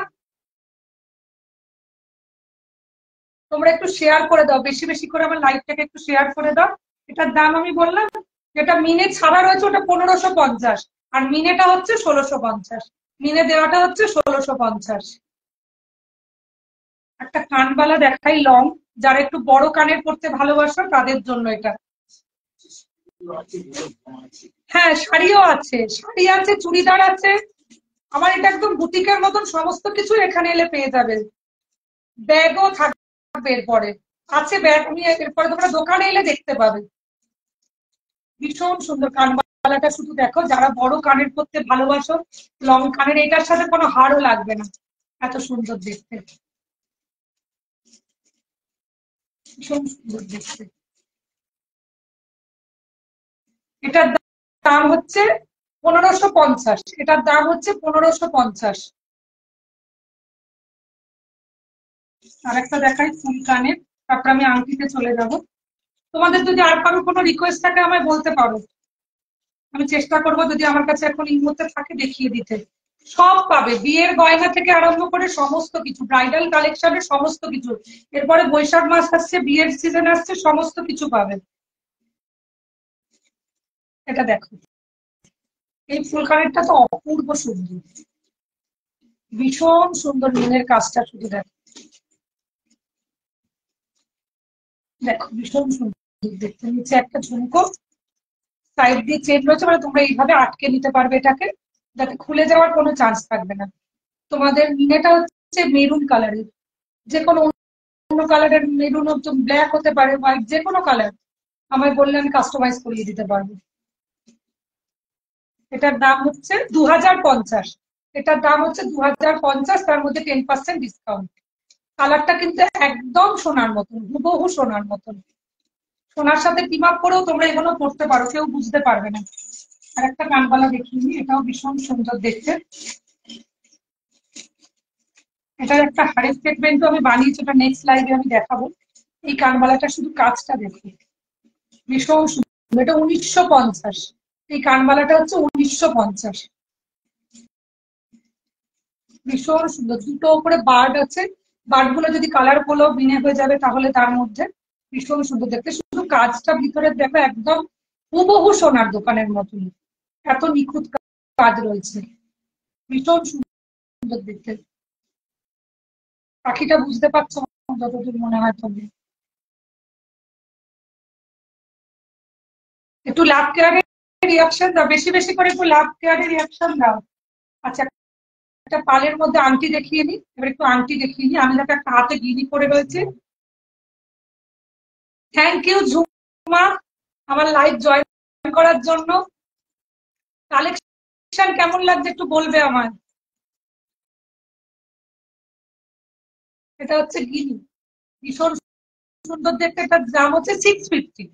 A: তোমরা একটু শেয়ার করে দাও, বেশি বেশি করে আমার লাইভটাকে একটু শেয়ার করে দাও। এটার দাম আমি বললাম, যেটা মিনে ছাড়া রয়েছে ওটা 1550, আর মিনেটা হচ্ছে 1650। মিনে দেওয়াটা হচ্ছে 1650। একটা কানবালা দেখাই লং, যারা একটু বড় কানের পড়তে ভালোবাসো তাদের জন্য এটা। হ্যাঁ, শাড়িও আছে, শাড়ি আছে, চুড়িদার আছে। আমার এটা একদম বুটিকের মতন সমস্ত কিছু এখানে এলে পেয়ে যাবে। ব্যাগও থাকবে এরপরে, আছে ব্যাগ, আমি এরপরে তোমরা দোকানে এলে দেখতে পাবে। ভীষণ সুন্দর কানবালাটা, শুধু দেখো, যারা বড় কানের পরতে ভালোবাসো, লং কানের, এটার সাথে কোনো হারও লাগবে না, এত সুন্দর দেখতে, ভীষণ সুন্দর দেখতে। এটার দাম হচ্ছে 1550, এটার দাম হচ্ছে 1550। আর একটা দেখাই ফুল কানের, তারপর আমি আংটিতে চলে যাব। তোমাদের যদি আর কারো কোনো রিকোয়েস্ট থাকে আমায় বলতে পারো, আমি চেষ্টা করবো যদি আমার কাছে এখন এই মুহূর্তে থাকে দেখিয়ে দিতে। সব পাবে, বিয়ের গয়না থেকে আরম্ভ করে সমস্ত কিছু, ব্রাইডাল কালেকশনের সমস্ত কিছু। এরপরে বৈশাখ মাস আসছে, বিয়ের সিজন আসছে, সমস্ত কিছু পাবে। এটা দেখো, এই ফুলকারিটা তো অপূর্ব সুন্দর, ভীষণ সুন্দর, মিনের কাজটা শুধু দেখো, দেখো ভীষণ সুন্দর দেখতে। নিচে একটা ঝুমকো সাইড দিয়ে চেন রয়েছে, মানে তোমরা এইভাবে আটকে নিতে পারবে এটাকে, যাতে খুলে যাওয়ার কোনো চান্স থাকবে না। তোমাদের মিনেটা হচ্ছে মেরুন কালারের, যে কোনো অন্য কালারের, মেরুন, ব্ল্যাক হতে পারে, হোয়াইট, যে কোনো কালার আমায় বললে আমি কাস্টমাইজ করিয়ে দিতে পারবো। এটার দাম হচ্ছে 2050। এটার দাম হচ্ছে 2050, তার মধ্যে 10% ডিসকাউন্ট। কালারটা কিন্তু একদম সোনার মতন, হুবহু সোনার মতন। সোনার সাথে টিম আপ করেও তোমরা এগুলো পড়তে পারো, কেউ বুঝতে পারবে না। আর একটা কানবালা দেখিয়ে নি, এটাও ভীষণ সুন্দর দেখতে। এটার একটা হাড়ের স্টেটমেন্টও আমি বানিয়েছি, ওটা নেক্সট লাইভে আমি দেখাবো। এই কানবালাটা শুধু কাজটা দেখো, ভীষণ সুন্দর। এটা 1950, এই কানবালাটা হচ্ছে 1950। ভীষণ সুন্দর, দুটো উপরে বার্ড আছে, বার্ড গুলো যদি কালার গুলো বিনে হয়ে যাবে তাহলে তার মধ্যে, ভীষণ সুন্দর দেখতে। শুধু কাজটা ভিতরে দেখো, একদম হুবহু সোনার দোকানের মতন, এত নিখুঁত কাজ রয়েছে, ভীষণ সুন্দর দেখতে। পাখিটা বুঝতে পারছো যতদূর মনে হয় তোমার? একটু লাভ কেয়ারের রিয়াকশন দাও, বেশি বেশি করে একটু লাভ কেয়ারের রিয়াকশন দাও। আচ্ছা, একটা পালের মধ্যে আংটি দেখিয়ে নি, এবার একটু আংটি দেখিয়ে নি। আমি দেখো একটা হাতে গিনি পরে রয়েছে। থ্যাংক ইউ ঝুমা, আমার লাইভ জয়েন করার জন্য। কালেকশন কেমন লাগছে একটু বলবে আমার। এটা হচ্ছে গিনি, ভীষণ সুন্দর দেখতে। এটার দাম হচ্ছে 650।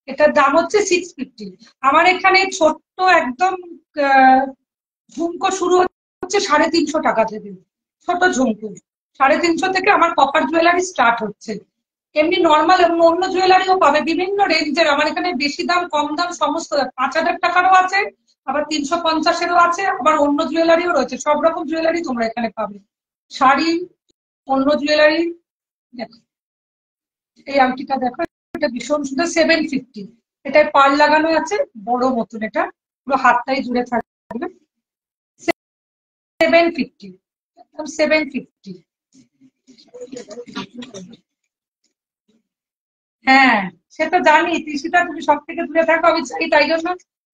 A: এটার দাম হচ্ছে 650। আমার এখানে ছোট্ট একদম আহ, ঝুমকো শুরু হচ্ছে 350 টাকা থেকে, ছোট ঝুমকো 350 থেকে আমার কপার জুয়েলারি স্টার্ট হচ্ছে। এমনি নর্মাল এবং অন্য জুয়েলারিও পাবে, বিভিন্ন রেঞ্জের আমার এখানে, বেশি দাম কম দাম সমস্ত, 5000 টাকারও আছে, আবার 350-এরও আছে, আবার অন্য জুয়েলারিও রয়েছে, সব রকম জুয়েলারি তোমরা এখানে পাবে। শাড়ি, অন্য জুয়েলারি। দেখো এই আংটিটা দেখো, এটা ভীষণ সুন্দর, 750। এটায় পাড় লাগানো আছে বড় মতন, এটা পুরো হাতটাই জুড়ে থাকবে। 750, 750। হ্যাঁ, সে তো জানি, তৃষিতা তুমি সব থেকে দূরে থাকো, আমি চাই তাই জন্য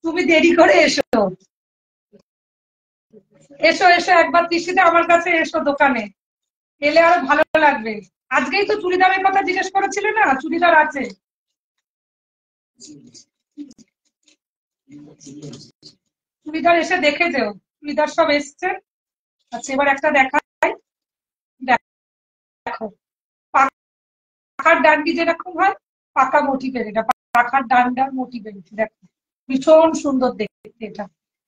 A: তুমি দেরি করে এসো। এসো এসো একবার তৃষিতা আমার কাছে এসো দোকানে, এলে আরো ভালো লাগবে। আজকেই তো চুড়িদারের কথা জিজ্ঞেস করেছিলে না, চুড়িদার আছে, চুড়িদার এসে দেখে যেও, চুড়িদার সব এসছে। আচ্ছা, এবার একটা দেখাই, দেখো পাখার ডান্ডি যেরকম হয়, পাকা মোটিভের, এটা পাখার ডান্ডার মোটিভের, দেখো ভীষণ সুন্দর দেখতে। এটা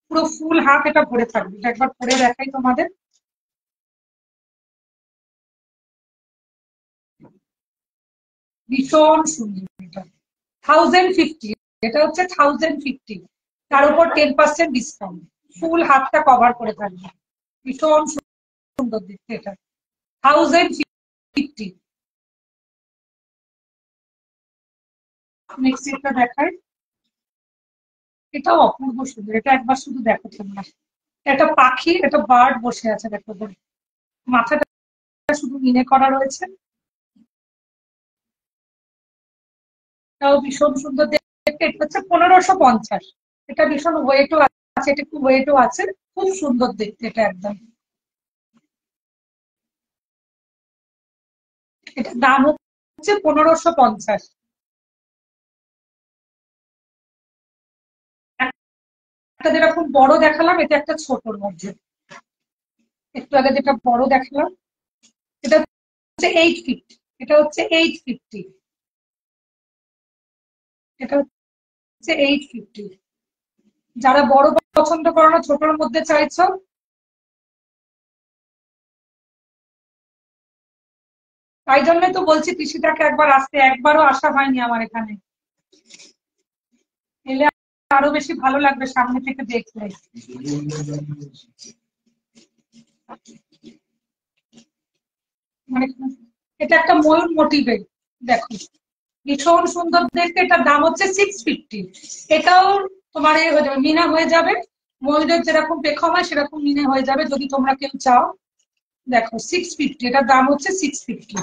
A: পুরো ফুল হাত এটা ভরে থাকবে, এটা একবার পরে দেখাই তোমাদের, ভীষণ সুন্দর। এটা 1050, এটা হচ্ছে 1050, তার উপর 10% ডিসকাউন্ট, ফুল হাতটা কভার করে থাকবে, ভীষণ সুন্দর দেখতে। এটা 1050। নেক্সট এটা দেখায়, এটাও অপূর্ব সুন্দর, এটা একবার শুধু দেখো তোমরা। একটা পাখি, একটা বার্ড বসে আছে দেখো, মাথাটা শুধু মিনে করা রয়েছে। এটাও ভীষণ সুন্দর দেখতে, এটা হচ্ছে 1550। এটা ভীষণ ওয়েটও আছে, এটা একটু ওয়েটও আছে, খুব সুন্দর দেখতে এটা একদম। এটার দাম হচ্ছে 1550। একটা যেরকম বড় দেখালাম, এটা একটা ছোটর মধ্যে। একটু আগে যেটা বড় দেখালাম, এটা হচ্ছে 850। এটা হচ্ছে 850। এটা হচ্ছে 850। যারা বড় পছন্দ করো না, ছোটর মধ্যে চাইছো, তাই জন্যই তো বলছি কৃষিটাকে একবার আসতে, একবারও আসা হয়নি আমার এখানে। এলে আরো বেশি ভালো লাগবে সামনে থেকে দেখলে। মানে এটা একটা ময়ূর মোটিভের, দেখো ভীষণ সুন্দর দেখতে। এটার দাম হচ্ছে 650। এটাও তোমার এ হয়ে যাবে, মিনা হয়ে যাবে। ময়ূরের যেরকম পেখম হয় সেরকম মিনে হয়ে যাবে যদি তোমরা কেউ চাও। দেখো 650, এটার দাম হচ্ছে 650।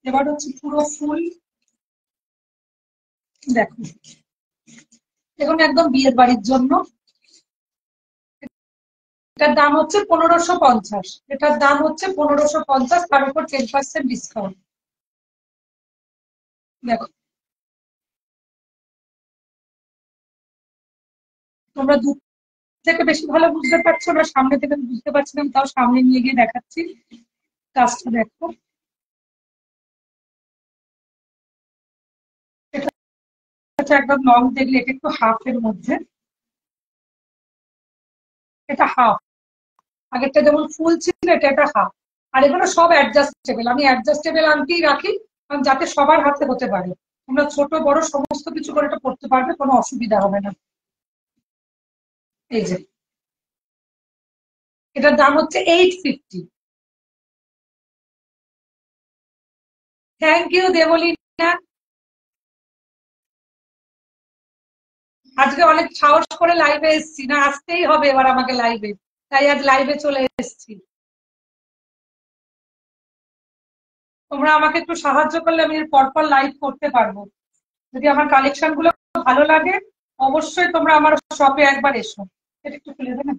A: এবার হচ্ছে পুরো ফুল, দেখো এখন একদম বিয়ের বাড়ির জন্য। এটার দাম হচ্ছে 1550। এটার দাম হচ্ছে 1550, তার উপর 10% ডিসকাউন্ট। দেখো তোমরা দূর থেকে বেশি ভালো বুঝতে পারছো না, সামনে থেকে বুঝতে পারছিলাম, তাও সামনে নিয়ে গিয়ে দেখাচ্ছি। কাজটা দেখো, এটা হচ্ছে একদম লং, দেখলে এটা একটু হাফ এর মধ্যে। এটা হাফ, আগেরটা যেমন ফুল ছিল, এটা এটা হাফ। আর এগুলো সব অ্যাডজাস্টেবল, আমি অ্যাডজাস্টেবল আংটি রাখি, কারণ যাতে সবার হাতে হতে পারে। তোমরা ছোট বড় সমস্ত কিছু করে এটা পড়তে পারবে, কোনো অসুবিধা হবে না। এই যে এটার দাম হচ্ছে 850। Thank you Debleena. আজকে অনেক সাহস করে লাইভে এসেছি, না আসতেই হবে এবার আমাকে লাইভে, তাই আজ লাইভে চলে এসেছি। তোমরা আমাকে একটু সাহায্য করলে আমি এর পরপর লাইভ করতে পারবো। যদি আমার কালেকশন গুলো ভালো লাগে, অবশ্যই তোমরা আমার শপে একবার এসো। এটা একটু খুলে দেবে?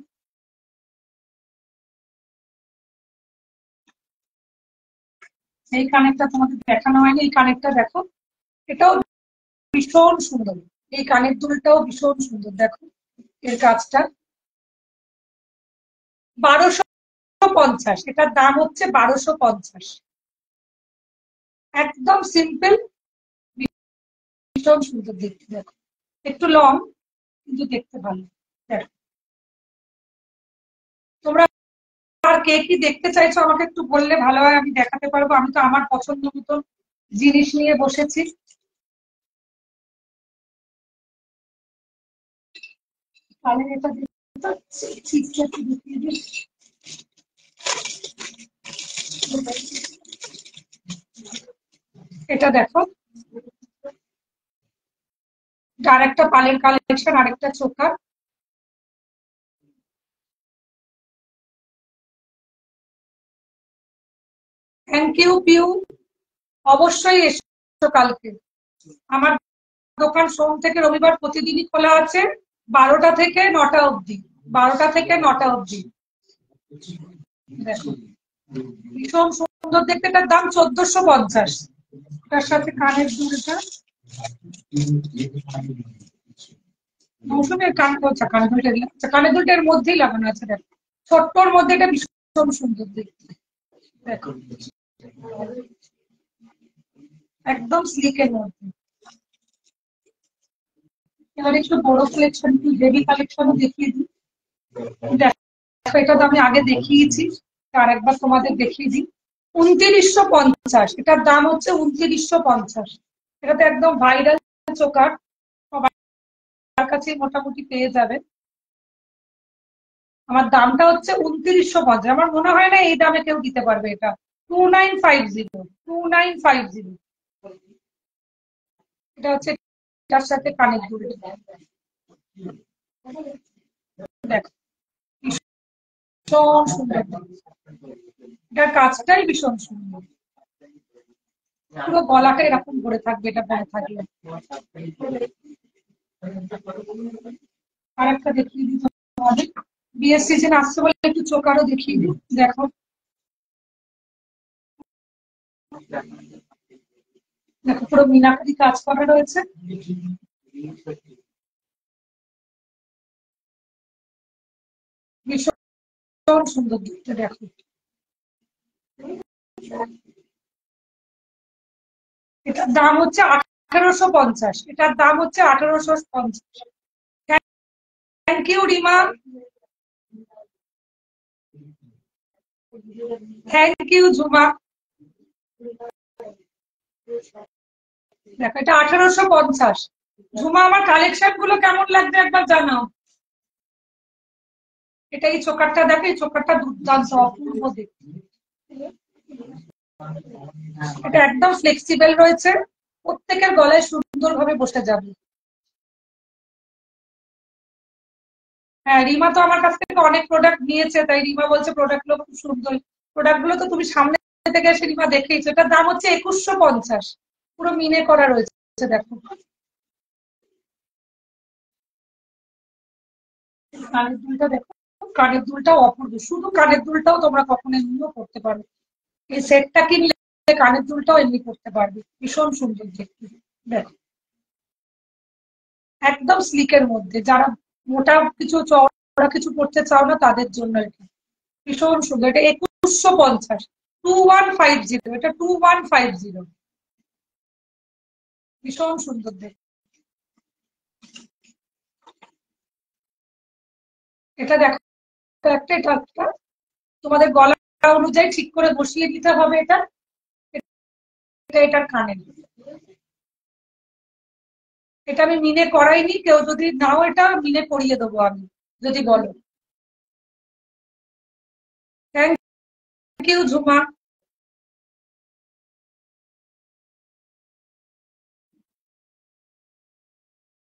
A: এই কানেরটা তোমাদের দেখানো হয়নি, এই কানেরটা দেখো, এটাও ভীষণ সুন্দর। এই কানের দুলটাও ভীষণ সুন্দর, দেখো এর কাজটা। 1250, এটার দাম হচ্ছে 1250। একদম সিম্পল, ভীষণ সুন্দর দেখতে, দেখো একটু লং কিন্তু দেখতে ভালো। দেখো তোমরা আর কে কি দেখতে চাইছো আমাকে একটু বললে ভালো হয়, আমি দেখাতে পারবো। আমি তো আমার পছন্দ মতো জিনিস নিয়ে বসেছি। তাহলে এটা দেখিয়ে দিই। এটা দেখো, আর একটা পালের কালেকশন, আরেকটা চোকার। থ্যাংক ইউ পিউ, অবশ্যই এসো কালকে। আমার দোকান সোম থেকে রবিবার প্রতিদিনই খোলা আছে, 12টা থেকে 9টা অবধি। 12টা থেকে 9টা অবধি। দেখো ভীষণ সুন্দর দেখতে, এটার দাম 1450। তার সাথে কানের দুলটা, মৌসুমের কান, আচ্ছা কানের দুলটা, আচ্ছা কানের দুলটা এর মধ্যেই লাগানো আছে, দেখো ছোট্টর মধ্যে, এটা ভীষণ সুন্দর দেখতে। দেখো একদম স্লিকের মধ্যে। এবার একটু বড় কালেকশন, একটু হেভি কালেকশনও দেখিয়ে দিই। দেখো এটা তো আমি আগে দেখিয়েছি, আর একবার তোমাদের দেখিয়ে দিই। 2950, এটার দাম হচ্ছে 2950। এটা তো একদম ভাইরাল চোকার, সবার কাছে মোটামুটি পেয়ে যাবে। আমার দামটা হচ্ছে 2950, আমার মনে হয় না এই দামে কেউ দিতে পারবে এটা। 2950 2950। এটা হচ্ছে এটার সাথে কানের দুল। দেখো ভীষণ সুন্দর, এটার কাজটাই ভীষণ সুন্দর। পুরো গলাটা এরকম ভরে থাকবে এটা পরে থাকলে। আর একটা দেখিয়ে দিই তোমাদের, বিয়ের সিজন আসছে বলে একটু চোকারও দেখিয়ে দিই। দেখো দেখো পুরো মিনাকারি কাজ করা রয়েছে। ভীষণ সুন্দর দেখতে। দেখো এটার দাম হচ্ছে 1850, এটার দাম হচ্ছে 1850। Thank you Rima, thank you Jhuma. দেখো এটা 1850। ঝুমা আমার কালেকশন গুলো কেমন লাগবে একবার জানাও। এটা এই চোকারটা দেখো, এই চোকারটা দুর্দান্ত অপূর্ব দেখতে। এটা একদম ফ্লেক্সিবল রয়েছে, প্রত্যেকের গলায় সুন্দরভাবে বসে যাবে। হ্যাঁ রিমা তো আমার কাছ থেকে অনেক প্রোডাক্ট নিয়েছে, তাই রিমা বলছে প্রোডাক্ট গুলো খুব সুন্দর। প্রোডাক্ট গুলো তো তুমি সামনে থেকে এসে রিমা দেখেইছো। এটার দাম হচ্ছে 2150, পুরো মিনে করা রয়েছে। দেখো কানের দুলটা দেখো, কানের দুলটাও অপূর্ব, শুধু কানের দুলটাও তোমরা কখনো এমনিও করতে পারো। এই সেটটা কিনলে কানের দুলটাও এমনি করতে পারবে, ভীষণ সুন্দর দেখতে। দেখো একদম স্লিকের মধ্যে, যারা মোটা কিছু চওড়া কিছু করতে চাও না তাদের জন্য এটা ভীষণ সুন্দর। এটা 2150, 2150, এটা 2150। ভীষণ সুন্দর দেখতে। এটা দেখো একটা, এটা একটা তোমাদের গলা অনুযায়ী ঠিক করে বসিয়ে দিতে হবে। এটা এটা এটার কানের। এটা আমি মিনে করাইনি, কেউ যদি নাও এটা মিনে করিয়ে দেবো আমি যদি বলো। Thank you Jhuma.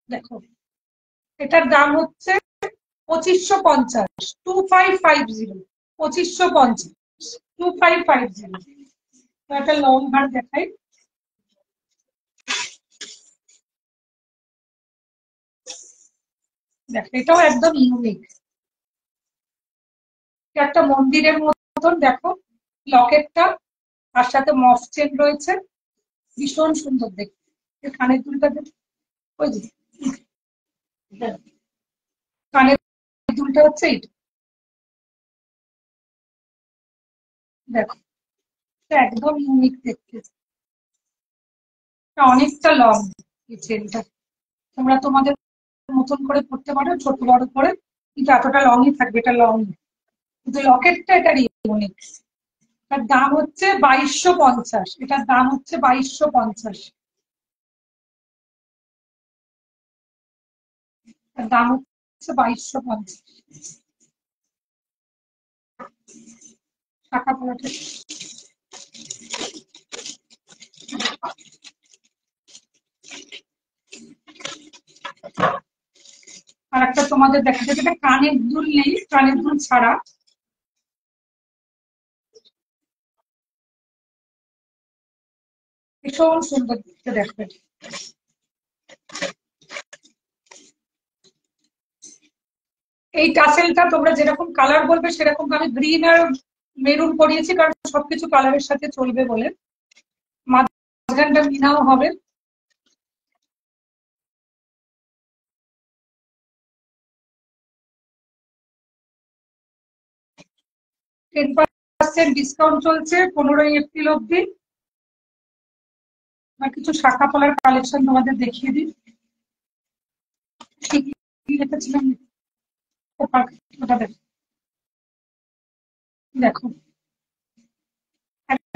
A: দেখো এটার দাম হচ্ছে 2550, 2550, 2550, 2550। একটা লং হার দেখাই। দেখো এটাও একদম ইউনিক, একটা মন্দিরের মতন। দেখো লকেটটা, তার সাথে মফ চেন রয়েছে, ভীষণ সুন্দর দেখতে। কানের দুলটা দেখো, ওই যে কানের দুলটা হচ্ছে এইটা। দেখো এটা একদম ইউনিক দেখতে, অনেকটা লং এই চেনটা। তোমরা তোমাদের মতন করে পড়তে পারো, ছোট বড় করে, কিন্তু এতটা লংই থাকবে, এটা লং। কিন্তু লকেটটা এটার ইউনিক। এটার দাম হচ্ছে 2250, এটার দাম হচ্ছে 2250। এটার দাম হচ্ছে 2250। টাকা পড়াটা আর একটা তোমাদের দেখা যাবে, এটা কানের দুল নেই, কানের দুল ছাড়া। ভীষণ সুন্দর দেখতে। দেখবে এই টাসেলটা তোমরা যেরকম কালার বলবে সেরকম, আমি গ্রিন আর মেরুন করিয়েছি কারণ সবকিছু কালারের সাথে চলবে বলে। মাঝখানটা মিনাও হবে। 10% ডিসকাউন্ট চলছে 15 এপ্রিল অব্দি। আর কিছু শাখা পলার কালেকশন তোমাদের দেখিয়ে দিই। কি কি রেখেছিলাম ওটা দেখো। দেখো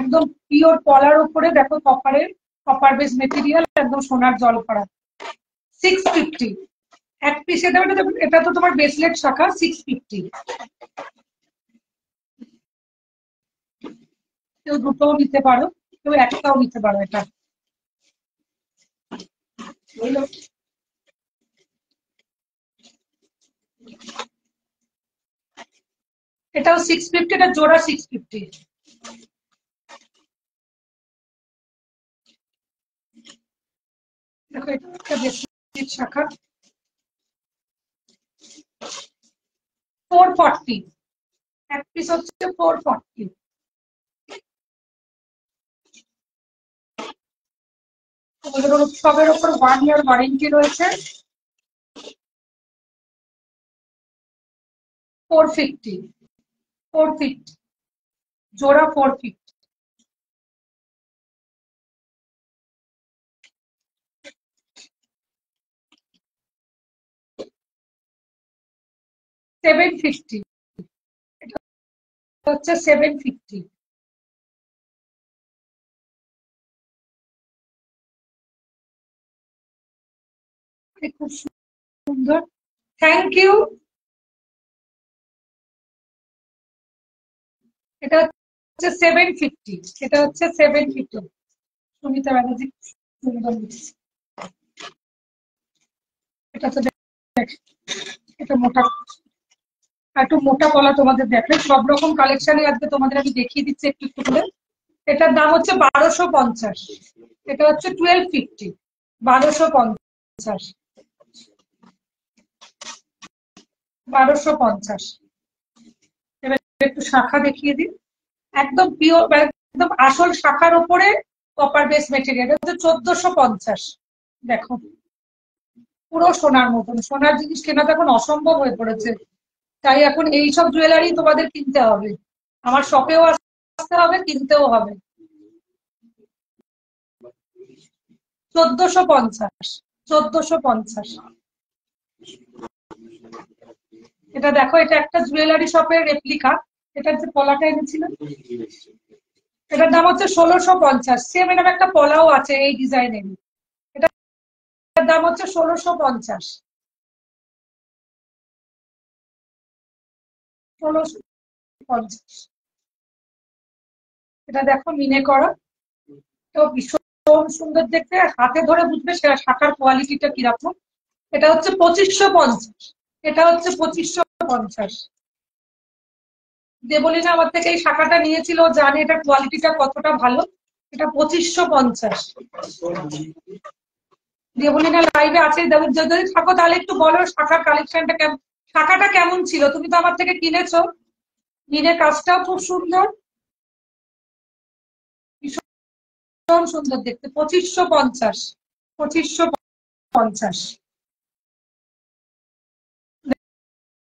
A: একদম পিওর পলার উপরে, দেখো কপারের, কপার বেস মেটেরিয়াল, একদম সোনার জল করা। 650 এক পিস। এটা তো তোমার ব্রেসলেট শাখা, 650। কেউ দুটোও নিতে পারো, কেউ একটাও নিতে পারো। এটা এটাও 650, এটা জোড়া 650। দেখো এটা একটা বেশি শাখা, 440, এক পিস হচ্ছে 440। সবের উপর 1 ইয়ার ওয়ারেন্টি রয়েছে। 450, 450 জোড়া 450। 750, এটা হচ্ছে 750। খুব সুন্দর, থ্যাংক ইউ। এটা হচ্ছে 750, এটা হচ্ছে 750। সুমিতা ব্যানার্জি সুন্দর লিখছে। এটা তো এটা মোটা, একটু মোটা গলা তোমাদের দেখে সব রকম কালেকশনই আজকে তোমাদের আমি দেখিয়ে দিচ্ছি একটু একটু করে। এটার দাম হচ্ছে 1250, এটা হচ্ছে 1250, 1250, 1250। এবার একটু শাখা দেখিয়ে দিই, একদম পিওর, একদম আসল শাখার উপরে কপার বেস মেটেরিয়াল, এটা হচ্ছে 1450। দেখো পুরো সোনার মতন, সোনার জিনিস কেনাটা এখন অসম্ভব হয়ে পড়েছে, তাই এখন এইসব জুয়েলারি তোমাদের কিনতে হবে, আমার শপেও আসতে হবে, কিনতেও হবে। 1450, 1450। এটা দেখো, এটা একটা জুয়েলারি শপের রেপ্লিকা, এটার যে পলাটা এনেছিল এটার দাম হচ্ছে 1650। সেম এরকম একটা পলাও আছে এই ডিজাইনের, এটার দাম হচ্ছে 1650, 1650। এটা দেখো মিনে করা, তো ভীষণ সুন্দর দেখতে, হাতে ধরে বুঝবে সে শাখার কোয়ালিটিটা কিরকম। এটা হচ্ছে 2550, এটা হচ্ছে 2550। দেবলীনা আমার থেকে এই শাখাটা নিয়েছিল, জানে এটা কোয়ালিটিটা কতটা ভালো। এটা 2550। দেবলীনা লাইভে আছে, যদি থাকো তাহলে একটু বলো শাখার কালেকশনটা কেমন, শাখাটা কেমন ছিল, তুমি তো আমার থেকে কিনেছো। মিনের কাজটাও খুব সুন্দর, ভীষণ সুন্দর দেখতে। 2550, 2550।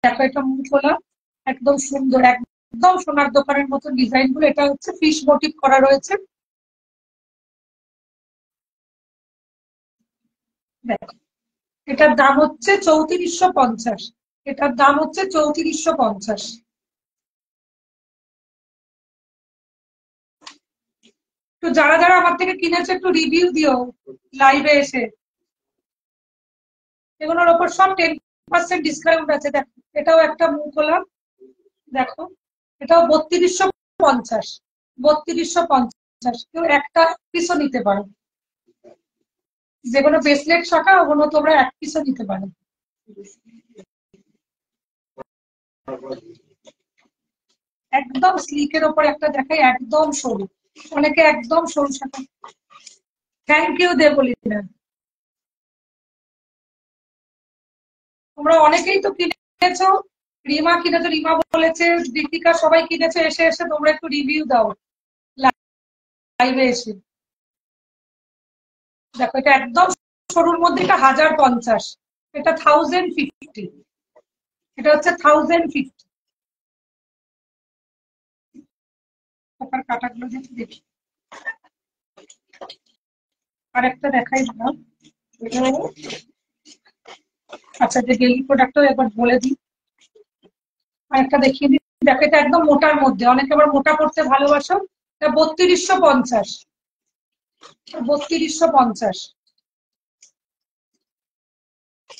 A: দেখো এটা মুখ খোলা, একদম সুন্দর, একদম সোনার দোকানের মতো ডিজাইন গুলো। এটা হচ্ছে ফিশ মোটিভ করা রয়েছে। দেখো এটার দাম হচ্ছে 3450, এটার দাম হচ্ছে 3450। তো যারা যারা আমার থেকে কিনেছে একটু রিভিউ দিও লাইভে এসে, এগুলোর ওপর সব 10% ডিসকাউন্ট আছে। দেখো এটাও একটা মুখ খোলা, দেখো এটাও 3250, 3250। কেউ একটা পিসও নিতে পারো, যেগুলো ব্রেসলেট শাখা ওগুলো তোমরা এক পিসও নিতে পারো। একদম স্লিকের ওপর একটা দেখাই, একদম সরু, অনেকে একদম সরু শাখা। থ্যাংক ইউ দেবলীনা, তোমরা অনেকেই তো কিনেছো, রিমা কিনেছো, রিমা বলেছে, দীপিকা, সবাই কিনেছো, এসে এসে তোমরা একটু রিভিউ দাও লাইভে এসে। দেখো এটা একদম সরুর মধ্যে, এটা 1050, এটা 1050, এটা হচ্ছে 1050। টাকার কাটাগুলো যদি দেখি, আর একটা দেখাই দাও। আচ্ছা, যে ডেইলি প্রোডাক্টও একবার বলে দিই, আর একটা দেখিয়ে দিই। দেখো এটা একদম মোটার মধ্যে, অনেকে আবার মোটা করতে ভালোবাসো, এটা 3250, 3250।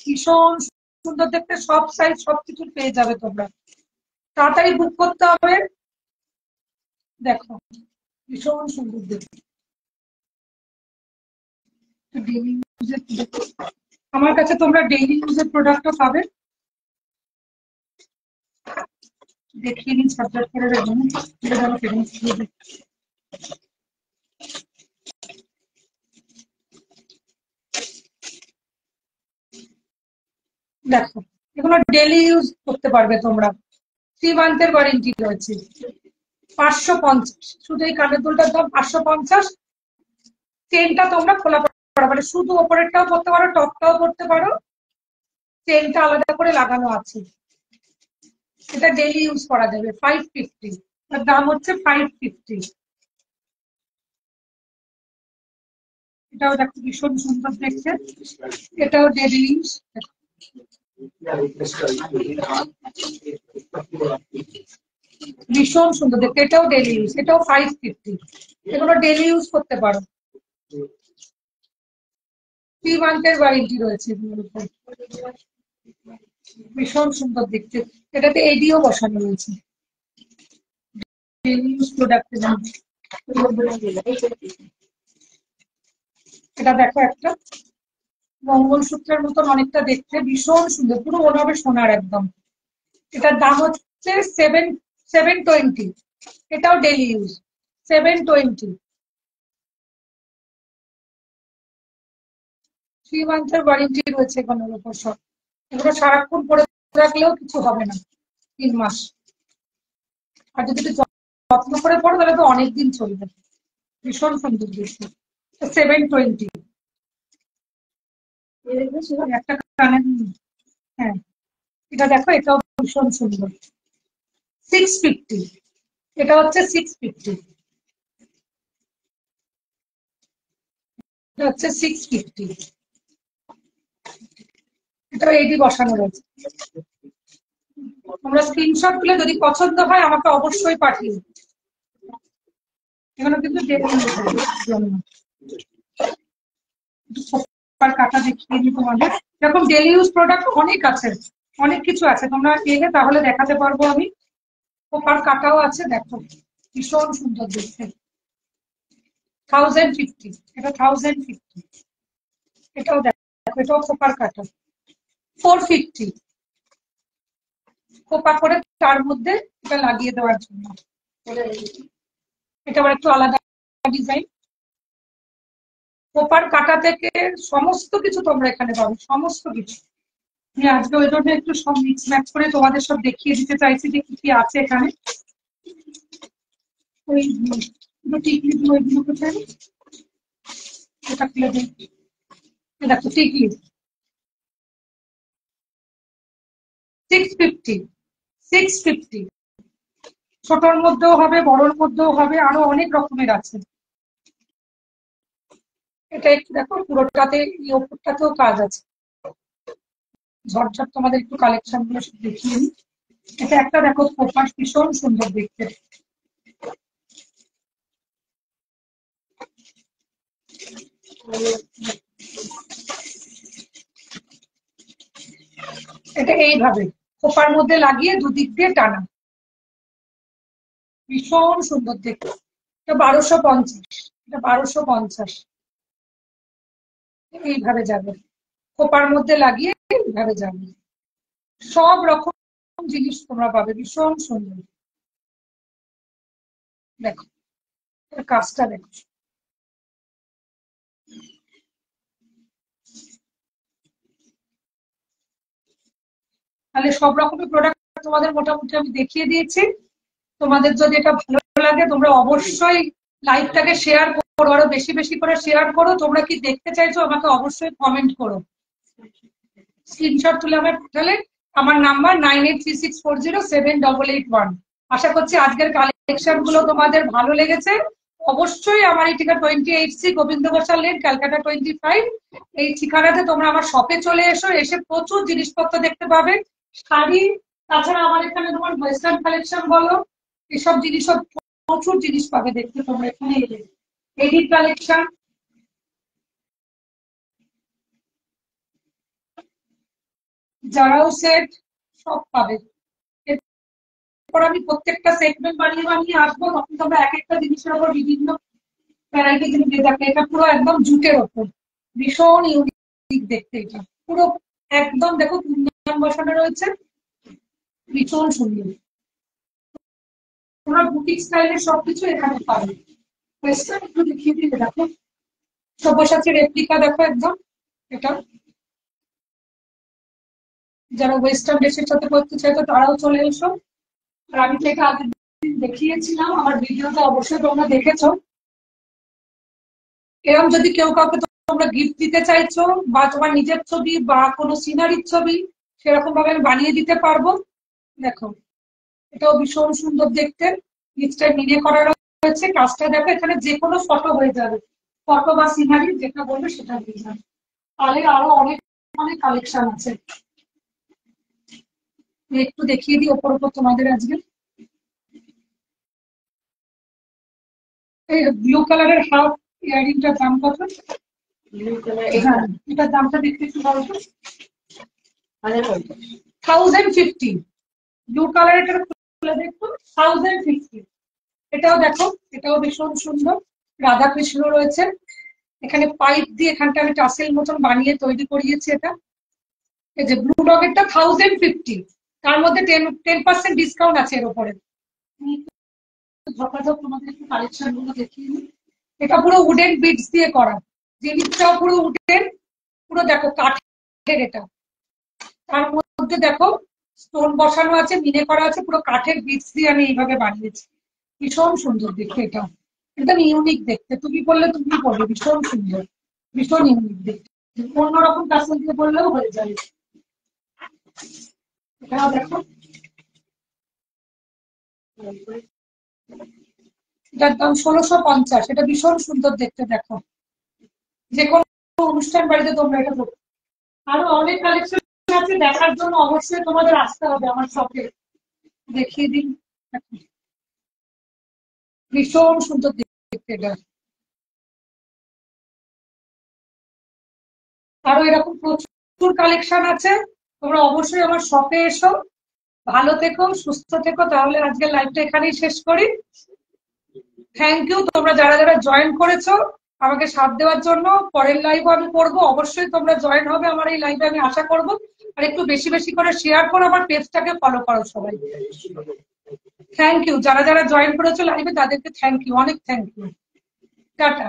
A: ভীষণ সুন্দর দেখতে, সব সাইজ সবকিছু পেয়ে যাবে তোমরা, তাড়াতাড়ি বুক করতে হবে। দেখো ভীষণ সুন্দর দেখতে। ডেইলি ইউজের, আমার কাছে তোমরা ডেইলি ইউজের প্রোডাক্টও পাবে। দেখিয়ে নিন ঝটঝট করে দেখুন। দেখো এগুলো ডেইলি ইউজ করতে পারবে তোমরা। 3 মান্থের ওয়ারেন্টি রয়েছে। 550 শুধু এই কানের দুলটার দাম 550। চেনটা তোমরা খোলা পারো, শুধু ওপরেরটাও পড়তে পারো, টপটাও পড়তে পারো, চেনটা আলাদা করে লাগানো আছে। এটা ডেইলি ইউজ করা যাবে। 550, তার দাম হচ্ছে 550। এটাও দেখো ভীষণ সুন্দর দেখতে, এটাও ডেইলি ইউজ। ভীষণ সুন্দর দেখতে, এটাও ডেইলি ইউজ, এটাও 550। এগুলো ডেইলি ইউজ করতে পারো। 3 মান্থের ওয়ারেন্টি রয়েছে এগুলোর উপর। ভীষণ সুন্দর দেখতে, এটাতে এডিও বসানো রয়েছে। Daily use product. এটা দেখো একটা মঙ্গলসূত্রের মতন অনেকটা দেখতে, ভীষণ সুন্দর, পুরো মনে হবে সোনার একদম। এটার দাম হচ্ছে 720। এটাও ডেইলি ইউজ। 720। 3 মান্থের ওয়ারেন্টি রয়েছে এগুলোর উপর সব। এগুলো সারাক্ষণ পরে রাখলেও কিছু হবে না, 3 মাস। আর যদি একটু যত্ন করে পড়ো তাহলে তো অনেকদিন চলবে। ভীষণ সুন্দর দেখতে। 720। একটা কানের, হ্যাঁ এটা দেখো, এটাও ভীষণ সুন্দর। 650। এটা হচ্ছে 650। এটা হচ্ছে 650। এটা এডি বসানো রয়েছে। তোমরা স্ক্রিনশট তুলে যদি পছন্দ হয় আমাকে অবশ্যই পাঠিয়ে। এগুলো কিন্তু জন্য কাটা দেখিয়ে দিই তোমাদের। এরকম ডেইলি ইউজ প্রোডাক্ট অনেক আছে, অনেক কিছু আছে, তোমরা এলে তাহলে দেখাতে পারবো আমি। কোপার কাটাও আছে, দেখো ভীষণ সুন্দর দেখতে। 1050। এটা 1050। এটাও দেখো, এটাও কোপার কাটা। 450। কোপা করে তার মধ্যে এটা লাগিয়ে দেওয়ার জন্য। এটা আবার একটু আলাদা ডিজাইন। কোপার কাটা থেকে সমস্ত কিছু তোমরা এখানে পাবে, সমস্ত কিছু। আমি আজকে ওই জন্য একটু সব মিক্স ম্যাচ করে তোমাদের সব দেখিয়ে দিতে চাইছি যে কি কি আছে এখানে। ওই টিকলি গুলো, ওইগুলো কোথায়, এটা খুলে দিই। দেখো টিকলি 650। 650। ছোটর মধ্যেও হবে, বড়র মধ্যেও হবে, আরো অনেক রকমের আছে। এটা একটু দেখো, পুরোটাতে এই ওপরটাতেও কাজ আছে। ঝটঝট তোমাদের একটু কালেকশন গুলো দেখিয়ে নিই। এটা একটা দেখো কোপার, ভীষণ সুন্দর দেখতে। এটা এইভাবে কোপার মধ্যে লাগিয়ে দুদিক দিয়ে টানা, ভীষণ সুন্দর দেখতে। এটা 1250। এটা 1250। এইভাবে যাবে, কোপার মধ্যে লাগিয়ে এইভাবে যাবে। সব রকম জিনিস তোমরা পাবে, ভীষণ সুন্দর। দেখো কাজটা দেখো। তাহলে সব রকমের প্রোডাক্ট তোমাদের মোটামুটি আমি দেখিয়ে দিয়েছি। তোমাদের যদি এটা ভালো লাগে তোমরা অবশ্যই লাইভটাকে শেয়ার করো, আরো বেশি বেশি করে শেয়ার করো। তোমরা কি দেখতে চাইছো আমাকে অবশ্যই কমেন্ট করো, স্ক্রিনশট তুলে আমায় পাঠালে। আমার নাম্বার 9836407881। আশা করছি আজকের কালেকশন গুলো তোমাদের ভালো লেগেছে। অবশ্যই আমার এই ঠিকানা 28C গোবিন্দ ঘোষাল লেন, ক্যালকাটা 25। এই ঠিকানাতে তোমরা আমার শপে চলে এসো, এসে প্রচুর জিনিসপত্র দেখতে পাবে, শাড়ি, তাছাড়া আমার এখানে তোমার ওয়েস্টার্ন কালেকশন বলো, এসব জিনিসও প্রচুর জিনিস পাবে দেখতে তোমরা এখানে এলে। এডিট কালেকশন, জারাও সেট, সব পাবে। এরপর আমি প্রত্যেকটা সেগমেন্ট বানিয়ে বানিয়ে আসবো, তখন তোমরা এক একটা জিনিসের উপর বিভিন্ন ভ্যারাইটি জিনিস দেখবে। এটা পুরো একদম জুটের ওপর, ভীষণ ইউনিক দেখতে। এটা পুরো একদম দেখো কুন্দন বসানো রয়েছে, ভীষণ সুন্দর। তোমরা বুটিক স্টাইলের সবকিছু এখানে পাবে। ওয়েস্টার্ন একটু দেখিয়ে দিলে দেখো, সব্যসাচী রেপ্লিকা দেখো একদম। এটা যারা ওয়েস্টার্ন ড্রেসের সাথে করতে চাইতো তারাও চলে এসো। আর আমি থেকে আগের দিন দেখিয়েছিলাম, আমার ভিডিওটা অবশ্যই তোমরা দেখেছো। এরকম যদি কেউ কাউকে তোমরা গিফট দিতে চাইছো, বা তোমার নিজের ছবি বা কোনো সিনারির ছবি, সেরকম ভাবে আমি বানিয়ে দিতে পারবো। দেখো এটাও ভীষণ সুন্দর দেখতে, নিচটায় মিনে করা রয়েছে। কাজটা দেখো, এখানে যে কোনো ফটো হয়ে যাবে, ফটো বা সিনারি যেটা বলবে সেটা দিয়ে যাবে। তাহলে আরো অনেক অনেক কালেকশন আছে, একটু দেখিয়ে দিই ওপর ওপর তোমাদের আজকে। এই ব্লু কালারের হাফ ইয়ারিংটার দাম কত? ব্লু কালার, হ্যাঁ এটার দামটা দেখতে একটু বলতো। 1050। ব্লু কালার, এটা খুলে দেখো, 1050। এটাও দেখো, এটাও ভীষণ সুন্দর, রাধা কৃষ্ণ রয়েছে। এখানে পাইপ দিয়ে এখানটা আমি টাসেল মতন বানিয়ে তৈরি করিয়েছি। এটা এই যে ব্লু ডগেরটা 1050, তার মধ্যে 10% ডিসকাউন্ট আছে এর উপরে। ঝকাঝক তোমাদের একটু কালেকশন গুলো দেখিয়ে নিই। এটা পুরো উডেন বিটস দিয়ে করা, জিনিসটাও পুরো উডেন, পুরো দেখো কাঠের। এটা তার মধ্যে দেখো স্টোন বসানো আছে, মিনে করা আছে, পুরো কাঠের বিটস দিয়ে আমি এইভাবে বানিয়েছি। ভীষণ সুন্দর দেখতে, এটা একদম ইউনিক দেখতে। তুমি বললে তুমি বলবে ভীষণ সুন্দর, ভীষণ ইউনিক দেখতে। অন্যরকম কাসল দিয়ে বললেও হয়ে যাবে। এটাও দেখো, এটার দাম 1650। এটা ভীষণ সুন্দর দেখতে, দেখো যে কোনো অনুষ্ঠান বাড়িতে তোমরা এটা করো। আরো অনেক কালেকশন আছে, দেখার জন্য অবশ্যই তোমাদের আসতে হবে আমার শপে। দেখিয়ে দিন, ভীষণ সুন্দর দেখতে এটা। আরো এরকম প্রচুর কালেকশন আছে, তোমরা অবশ্যই আমার শপে এসো। ভালো থেকো, সুস্থ থেকো। তাহলে আজকের লাইভটা এখানেই শেষ করি। থ্যাংক ইউ তোমরা যারা যারা জয়েন করেছো আমাকে সাথ দেওয়ার জন্য। পরের লাইভও আমি করবো, অবশ্যই তোমরা জয়েন হবে আমার এই লাইভে, আমি আশা করবো। আর একটু বেশি বেশি করে শেয়ার করো, আমার পেজটাকে ফলো করো সবাই। থ্যাংক ইউ যারা যারা জয়েন করেছো লাইভে, তাদেরকে থ্যাংক ইউ, অনেক থ্যাংক ইউ। টাটা।